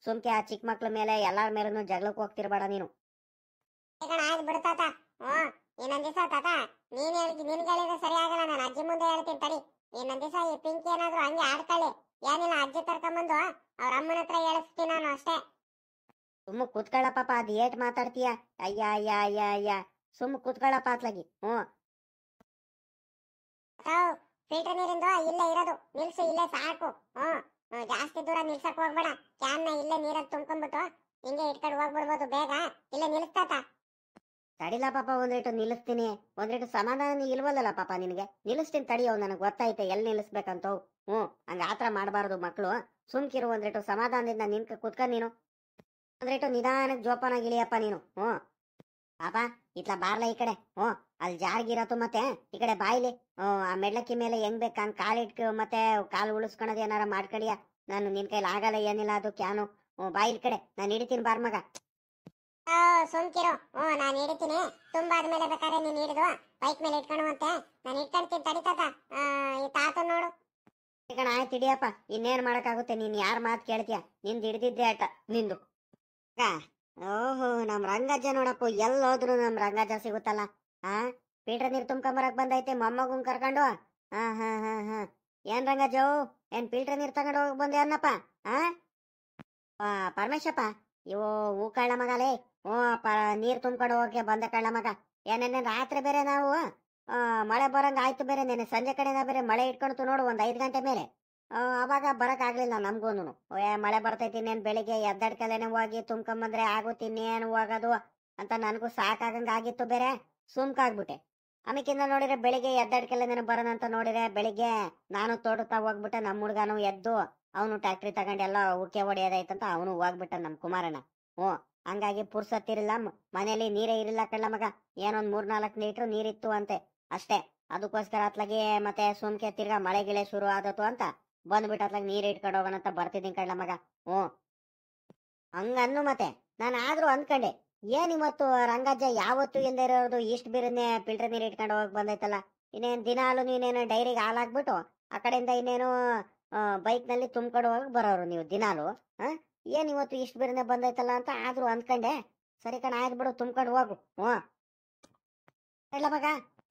ಸುಮ್ಕೆ ಆ ಚಿಕ್ಕ ಮಕ್ಳ ಮೇಲೆ ಎಲ್ಲಾರ ಮೇಲೂ ಜಗಳಕ್ಕೆ ಹೋಗ್ತಿರ್ಬೇಡ ನೀನು. ಆಯ್ತು ಬಿಡ್ತಾತ. ಇನ್ನೊಂದ್ ದಿವಸ ತಾತ ನಿನ್ಗೆ ಹೇಳಿದ್ರೆ ಸರಿ ಆಗಲ್ಲ, ನಾನು ಅಜ್ಜಿ ಮುಂದೆ ಹೇಳ್ತೀನಿ ತಡಿ. ಇನ್ನೊಂದ್ ದಿವಸ ಈ ಪಿಂಕಿ ಏನಾದ್ರು ಹಂಗೆ ಆಡ್ಕೊಳ್ಳಿ, ಏನಿಲ್ಲ ಅಜ್ಜಿ ಕರ್ಕೊಂಬಂದು ಅವ್ರ ಅಮ್ಮನ ಹತ್ರ ಹೇಳಿಸ್ತೀನಿ ನಾನು ಅಷ್ಟೇ. ಸುಮ್ಮ ಕೂತ್ಕೊಳ್ಳ ಪಾಪ, ಅದ್ ಏಟ್ ಮಾತಾಡ್ತೀಯ? ಅಯ್ಯ ಸುಮ್ಮ ಕೂತ್ಕೊಳ್ಳಪ್ಪ ಅತ್ಲಾಗಿ. ಫಿಲ್ಟರ್ ನೀರಿಂದು ಇಲ್ಲೇ ಇರೋದು, ನಿಲ್ಸು ಇಲ್ಲೇ ಸಾಕು. ಜಾಸ್ತಿ ದೂರ ನಿಲ್ಸಕ್ ಹೋಗ್ಬೇಡ. ಕ್ಯಾನ್ನ ಇಲ್ಲೇ ನೀರಲ್ಲಿ ತುಂಬ್ಕೊಂಡ್ಬಿಟ್ಟು ಹಿಂಗೆ ಇಟ್ಕೊಂಡು ಹೋಗ್ಬಿಡ್ಬೋದು ಬೇಗ. ಇಲ್ಲೇ ನಿಲ್ಸ್ತಾತ. ತಡಿಲ ಪಾಪ, ಒಂದ್ರೇಟು ನಿಲ್ಲಿಸ್ತೀನಿ. ಒಂದ್ರೇಟು ಸಮಾಧಾನ ಇಲ್ವಲ್ಲ ಪಾಪ ನಿನಗೆ. ನಿಲ್ಲಿಸ್ತೀನಿ ತಡಿಯೋ, ನನಗೆ ಗೊತ್ತಾಯ್ತೆ ಎಲ್ಲಿ ನಿಲ್ಲಿಸ್ಬೇಕಂತವ್. ಹಂಗ ಆತರ ಮಾಡಬಾರ್ದು ಮಕ್ಕಳು. ಸುಮ್ಕಿರು, ಒಂದ್ರೇಟು ಸಮಾಧಾನದಿಂದ ನಿನ್ಕ ಕುತ್ಕ ನೀನು. ಒಂದ್ರೇಟು ನಿಧಾನಕ್ಕೆ ಜೋಪಾನಾಗಿ ಇಳಿಯಪ್ಪ ನೀನು. ಪಾಪ ಇತ್ಲ ಬಾರ್ಲ ಈ ಕಡೆ. ಅಲ್ಲಿ ಜಾರ್ಗಿರತ್ತು ಮತ್ತೆ ಈ ಕಡೆ ಬಾಯಿಲಿ. ಆ ಮೆಡ್ಲಕ್ಕಿ ಮೇಲೆ ಹೆಂಗ್ ಬೇಕ ಹಂಗ್ ಕಾಲಿಟ್ಕ, ಮತ್ತೆ ಕಾಲು ಉಳಿಸ್ಕೊಳೋದು ಏನಾರ ಮಾಡ್ಕಡಿಯ. ನಾನು ನಿನ್ ಕೈಲಿ ಆಗಲ್ಲ, ಏನಿಲ್ಲ ಅದು ಕ್ಯಾನು. ಬಾಯಿಲ್ ಕಡೆ ನಾನು ಹಿಡಿತೀನಿ ಬಾರ್ ಮಗ. ಸುಮ್ಕಿರು. ನಾನು ಹಿಡಿತೀನಿ. ತುಂಬಾದ್ಮೇಲೆ ಬೇಕಾದ್ರೆ ನೀನ್ ಹಿಡಿದು ಬೈಕ್ ಮೇಲೆ ಇಟ್ಕೊಳ್ಳುವಂತೆ. ನಾನು ಇಟ್ಕೊಂತೀನಿ ತಡಿತಾತ. ಈ ತಾತ ನೋಡು. ಆಯ್ತು ಹಿಡಿಯಪ್ಪ, ಇನ್ನೇನ್ ಮಾಡಕ್ಕಾಗುತ್ತೆ. ನೀನ್ ಯಾರ ಮಾತು ಕೇಳ್ತೀಯ? ನಿಂದು ಹಿಡಿದಿದ್ದೆ ಆಟ ನಿಂದು. ಓಹೋ, ನಮ್ ರಂಗಜ್ಜ ನೋಡಪ್ಪ, ಎಲ್ಲೋದ್ರು ನಮ್ ರಂಗಜ್ಜ ಸಿಗುತ್ತಲ್ಲ. ಫಿಲ್ಟರ್ ನೀರ್ ತುಂಬ್ಕೊಂಬರಕ್ ಬಂದೈತೆ ಮೊಮ್ಮಗುನ್ ಕರ್ಕೊಂಡು. ಹಾ ಏನ್ ರಂಗಜ್ಜೋ, ಏನ್ ಫಿಲ್ಟರ್ ನೀರ್ ತಗೊಂಡು ಹೋಗ್ ಬಂದೆ ಅನ್ನಪ್ಪ? ಪರಮೇಶಪ್ಪ, ಇವು ಹೂ ಕಳ್ಳ ಮಗಲೇ. ನೀರ್ ತುಂಬ್ಕೊಂಡು ಹೋಗಕ್ಕೆ ಬಂದ ಕಳ್ಳ ಮಗ. ಏನೇನ ರಾತ್ರಿ ಬೇರೆ ನಾವು ಮಳೆ ಬರಂಗ ಆಯ್ತು ಬೇರೆ. ನೆನೆ ಸಂಜೆ ಕಡೆನ ಬೇರೆ ಮಳೆ ಇಟ್ಕೊಳ್ತು ನೋಡು, ಒಂದ್ 5 ಗಂಟೆ ಮೇಲೆ. ಅವಾಗ ಬರಕ್ ಆಗ್ಲಿಲ್ಲ ನಮ್ಗೂನು. ಮಳೆ ಬರ್ತೈತಿ, ಇನ್ನೇನ್ ಬೆಳಿಗ್ಗೆ ಎದ್ದಡ್ಕಲೇನೆ ಹೋಗಿ ತುಂಬ್ಕೊಂಬಂದ್ರೆ ಆಗುತ್ತೆ, ಇನ್ನೇನು ಹೋಗೋದು ಅಂತ ನನಗೂ ಸಾಕಾಗಂಗ ಆಗಿತ್ತು ಬೇರೆ. ಸುಮ್ಕಾಗ್ಬಿಟ್ಟೆ. ಆಮೇಕಿಂದ ನೋಡಿದ್ರೆ ಬೆಳಿಗ್ಗೆ ಎದ್ದಡ್ಕಲೇನೆ ಬರೋಣ ಅಂತ ನೋಡಿದ್ರೆ ಬೆಳಿಗ್ಗೆ ನಾನು ತೋಟತಾ ಹೋಗ್ಬಿಟ್ಟೆ. ನಮ್ಮ ಹುಡ್ಗಾನು ಎದ್ದು ಅವನು ಟ್ಯಾಕ್ಟ್ರಿ ತಗೊಂಡು ಎಲ್ಲ ಉಕ್ಕೆ ಹೊಡೆಯೋದಾಯ್ತಂತ ಅವನು ಹೋಗ್ಬಿಟ್ಟ ನಮ್ ಕುಮಾರಣ್ಣ. ಹಂಗಾಗಿ ಪುರ್ಸತ್ತಿರಿಲ್ಲ, ಮನೇಲಿ ನೀರೇ ಇರಿಲ್ಲ ಕಳ್ಳ ಮಗ. ಏನೊಂದ್ 3-4 ಲೀಟ್ರ್ ನೀರಿತ್ತು ಅಂತೆ ಅಷ್ಟೇ. ಅದಕ್ಕೋಸ್ಕರ ಅತ್ಲಾಗೆ ಮತ್ತೆ ಸುಮ್ಕೆ ತಿರ್ಗಾ ಮಳೆ ಗಿಳೆ ಶುರು ಆದತು ಅಂತ ಬಂದ್ಬಿಟ್ಟು ಅತ್ಲಾಗ ನೀರ್ ಇಟ್ಕೊಂಡು ಹೋಗೋಣ ಅಂತ ಬರ್ತಿದ್ದೀನಿ ಕಳ್ಳ ಮಗ. ಹಂಗನ್ನು ಮತ್ತೆ ನಾನು ಆದ್ರೂ ಅಂದ್ಕೊಂಡೆ, ಏನ್ ಇವತ್ತು ರಂಗಜ್ಜ ಯಾವತ್ತು ಇಲ್ದೇ ಇರೋದು ಇಷ್ಟು ಬಿರನ್ನೇ ಫಿಲ್ಟರ್ ನೀರ್ ಇಟ್ಕೊಂಡು ಹೋಗಕ್ ಬಂದೈತಲ್ಲ. ಇನ್ನೇನ್ ದಿನಾಲು ನೀನೇನು ಡೈರಿಗೆ ಹಾಲಾಗ್ಬಿಟ್ಟು ಆ ಕಡೆಯಿಂದ ಇನ್ನೇನು ಬೈಕ್ ನಲ್ಲಿ ತುಂಬ್ಕೊಂಡು ಹೋಗಕ್ ಬರೋರು ನೀವು ದಿನಾಲು. ಏನ್ ಇವತ್ತು ಇಷ್ಟು ಬಿರನ್ನೇ ಬಂದೈತಲ್ಲ ಅಂತ ಆದ್ರೂ ಅಂದ್ಕೊಂಡೆ. ಸರಿ ಕಣ, ಆಯ್ತು ಬಿಡು, ತುಂಬ್ಕೊಂಡು ಹೋಗು. ಕಳ್ಳ ಮಗ,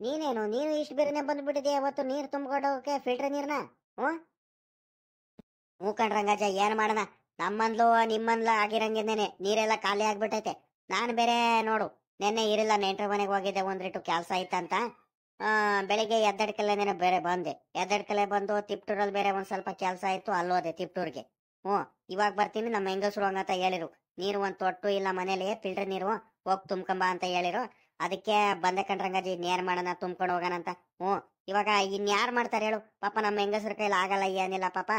ನೀನು ಇಷ್ಟು ಬಿರನ್ನೇ ಬಂದ್ಬಿಟ್ಟಿದ್ಯಾ ಇವತ್ತು ನೀರ್ ತುಂಬ್ಕೊಂಡು ಹೋಗಕ್ಕೆ ಫಿಲ್ಟರ್ ನೀರ್ನ? ಹ್ಞೂ ಕಣ್ ರಂಗಜ್ಜ, ಏನ್ ಮಾಡೋಣ, ನಮ್ಮಂದ್ಲು ನಿಮ್ಮಂದ್ಲ ಆಗಿರಂಗೇನೆ ನೀರೆಲ್ಲ ಖಾಲಿ ಆಗ್ಬಿಟ್ಟೈತೆ. ನಾನು ಬೇರೆ ನೋಡು ನೆನ್ನೆ ಇರಿಲ್ಲ, ನೆಂಟ್ರ ಮನೆಗೆ ಹೋಗಿದ್ದೆ, ಒಂದ್ರಿಟ್ಟು ಕೆಲಸ ಐತಂತ. ಬೆಳಿಗ್ಗೆ ಎದ್ದಡ್ಕಲೇನೆ ಬೇರೆ ಬಂದೆ. ಎದ್ದಡ್ಕಲೆ ಬಂದು ತಿಪ್ಟೂರಲ್ಲಿ ಬೇರೆ ಒಂದ್ ಸ್ವಲ್ಪ ಕೆಲಸ ಇತ್ತು, ಅಲ್ಲೋದೆ ತಿಪ್ಟೂರ್ಗೆ. ಇವಾಗ ಬರ್ತೀನಿ, ನಮ್ಮ ಹೆಂಗಸ್ರು ಹಂಗಂತ ಹೇಳಿರು. ನೀರು ಒಂದ್ ತೊಟ್ಟು ಇಲ್ಲ ಮನೇಲಿ, ಫಿಲ್ಟರ್ ನೀರು ಹೋಗ್ ತುಂಬ್ಕೊಂಬ ಅಂತ ಹೇಳಿರು. ಅದಕ್ಕೆ ಬಂದೆ ಕಣ್ರಂಗಜ್ಜಿ, ಇನ್ನೇನ್ ಮಾಡೋಣ, ತುಂಬ್ಕೊಂಡು ಹೋಗೋಣ ಅಂತ. ಇವಾಗ ಇನ್ಯಾರು ಮಾಡ್ತಾರೆ ಹೇಳು ಪಾಪ, ನಮ್ಮ ಹೆಂಗಸ್ರ ಕೈಲಿ ಆಗಲ್ಲ, ಏನಿಲ್ಲ ಪಾಪ.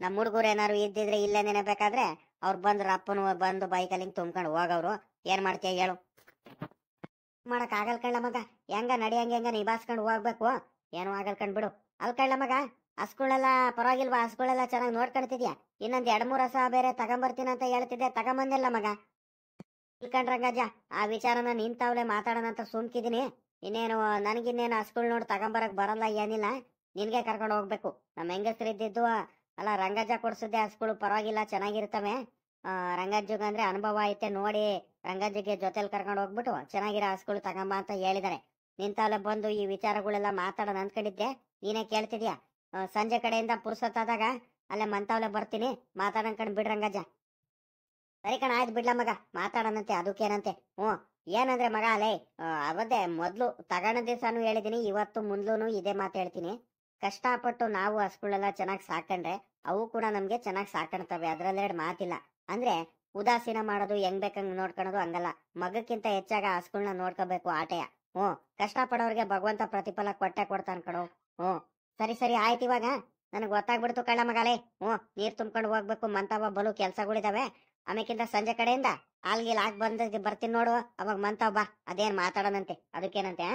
ನಮ್ಮ ಹುಡುಗರು ಏನಾರು ಇದ್ದಿದ್ರೆ ಇಲ್ಲೇ ನೆನಬೇಕಾದ್ರೆ ಅವ್ರು ಬಂದ್ರು, ಅಪ್ಪನು ಬಂದು ಬೈಕಲ್ಲಿ ತುಂಬ್ಕೊಂಡು ಹೋಗವ್ರು. ಏನ್ ಮಾಡ್ತೀಯ ಹೇಳು? ಮಾಡಕ್ ಆಗಲ್ ಕಳ್ಳ ಮಗ, ಹೆಂಗ ನಡಿಯಂಗ ನಿಭಾಯಿಸ್ಕೊಂಡು ಹೋಗ್ಬೇಕು. ಏನು ಆಗಲ್ ಕಂಡ್ಬಿಡು. ಅಲ್ ಕಳ್ಳ ಮಗ, ಹಸ್ಗಳೆಲ್ಲ ಪರವಾಗಿಲ್ವಾ? ಹಸ್ಗಳೆಲ್ಲ ಚೆನ್ನಾಗಿ ನೋಡ್ಕೊಳ್ತಿದ್ಯಾ? ಇನ್ನೊಂದ್ 2-3 ಹಸ ಬೇರೆ ತಗೊಂಬರ್ತೀನಿ ಅಂತ ಹೇಳ್ತಿದ್ದೆ, ತಗೊಂಬಂದಿಲ್ಲ ಮಗ. ಇಲ್ಕಂಡ್ರಂಗಜ್ಜ, ಆ ವಿಚಾರನ ನಿಂತವ್ಲೆ ಮಾತಾಡೋಣ ಅಂತ ಸುಮ್ಕಿದೀನಿ. ಇನ್ನೇನು ನನಗಿನ್ನೇನು ಹಸ್ಗಳು ನೋಡಿ ತಗೊಂಬರಕ್ ಬರಲ್ಲ, ಏನಿಲ್ಲ. ನಿನ್ಗೆ ಕರ್ಕೊಂಡು ಹೋಗ್ಬೇಕು. ನಮ್ಮ ಹೆಂಗಸ್ರು ಇದ್ದಿದ್ದು ಅಲ್ಲ, ರಂಗಜ್ಜ ಕೊಡ್ಸಿದ್ದೆ ಹಸ್ಗಳು ಪರವಾಗಿಲ್ಲ, ಚೆನ್ನಾಗಿರ್ತವೆ. ರಂಗಜ್ಜಗ್ ಅಂದ್ರೆ ಅನುಭವ ಐತೆ ನೋಡಿ, ರಂಗಜ್ಜಿಗೆ ಜೊತೆಲಿ ಕರ್ಕೊಂಡು ಹೋಗ್ಬಿಟ್ಟು ಚೆನ್ನಾಗಿರೋ ಹಸ್ಗಳು ತಗೊಂಬ ಅಂತ ಹೇಳಿದಾರೆ. ನಿಂತಲ್ಲ ಬಂದು ಈ ವಿಚಾರಗಳೆಲ್ಲ ಮಾತಾಡೋಣ ಅಂದ್ಕೊಂಡಿದ್ದೆ, ನೀನೇ ಕೇಳ್ತಿದ್ಯಾ. ಸಂಜೆ ಕಡೆಯಿಂದ ಪುರ್ಸೊತ್ತಾದಾಗ ಅಲ್ಲೇ ಮಂತಾವಲೆ ಬರ್ತೀನಿ, ಮಾತಾಡಂಕಂಡ್ ಬಿಡ್ ರಂಗಜ್ಜ. ಸರಿ ಕಣ, ಆಯ್ತು ಬಿಡ್ಲ ಮಗ, ಮಾತಾಡೋಣಂತೆ, ಅದಕ್ಕೇನಂತೆ. ಏನಂದ್ರೆ ಮಗ, ಅಲ್ಲೇ ಅವದ್ದೇ ಮೊದ್ಲು ತಗೊಂಡ ದಿವ್ಸನೂ ಹೇಳಿದೀನಿ, ಇವತ್ತು ಮುಂದ್ಲೂನು ಇದೇ ಮಾತು ಹೇಳ್ತೀನಿ. ಕಷ್ಟಪಟ್ಟು ನಾವು ಹಸ್ಗಳೆಲ್ಲ ಚೆನ್ನಾಗಿ ಸಾಕೊಂಡ್ರೆ ಅವು ಕೂಡ ನಮ್ಗೆ ಚೆನ್ನಾಗಿ ಸಾಕೊಂಡ್ತವೆ, ಅದ್ರಲ್ಲೆರಡು ಮಾತಿಲ್ಲ. ಅಂದ್ರೆ ಉದಾಸೀನ ಮಾಡೋದು, ಹೆಂಗ್ ಬೇಕಂಗ್ ನೋಡ್ಕೊಳೋದು ಹಂಗಲ್ಲ. ಮಗಕ್ಕಿಂತ ಹೆಚ್ಚಾಗ ಹಸ್ಗಳನ್ನ ನೋಡ್ಕೋಬೇಕು ಆಟೆಯ. ಕಷ್ಟ ಪಡೋರ್ಗೆ ಭಗವಂತ ಪ್ರತಿಫಲ ಕೊಟ್ಟೆ ಕೊಡ್ತಾನ ಕಣೋ. ಸರಿ ಸರಿ ಆಯ್ತು, ಇವಾಗ ನನಗೆ ಗೊತ್ತಾಗ್ಬಿಡ್ತು ಕಳ್ಳ ಮಗಾಲೆ. ನೀರ್ ತುಂಬ್ಕೊಂಡು ಹೋಗ್ಬೇಕು, ಮಂತಾವ ಬಲು ಕೆಲ್ಸಗಳಿದಾವೆ. ಆಮೇಕಿಂತ ಸಂಜೆ ಕಡೆಯಿಂದ ಆಲ್ಗಿಲ್ ಹಾಕ್ ಬರ್ತೀನಿ ನೋಡು, ಅವಾಗ ಮಂತಾವ್ ಬಾ, ಅದೇನ್ ಮಾತಾಡೋಣಂತೆ, ಅದಕ್ಕೇನಂತೆ.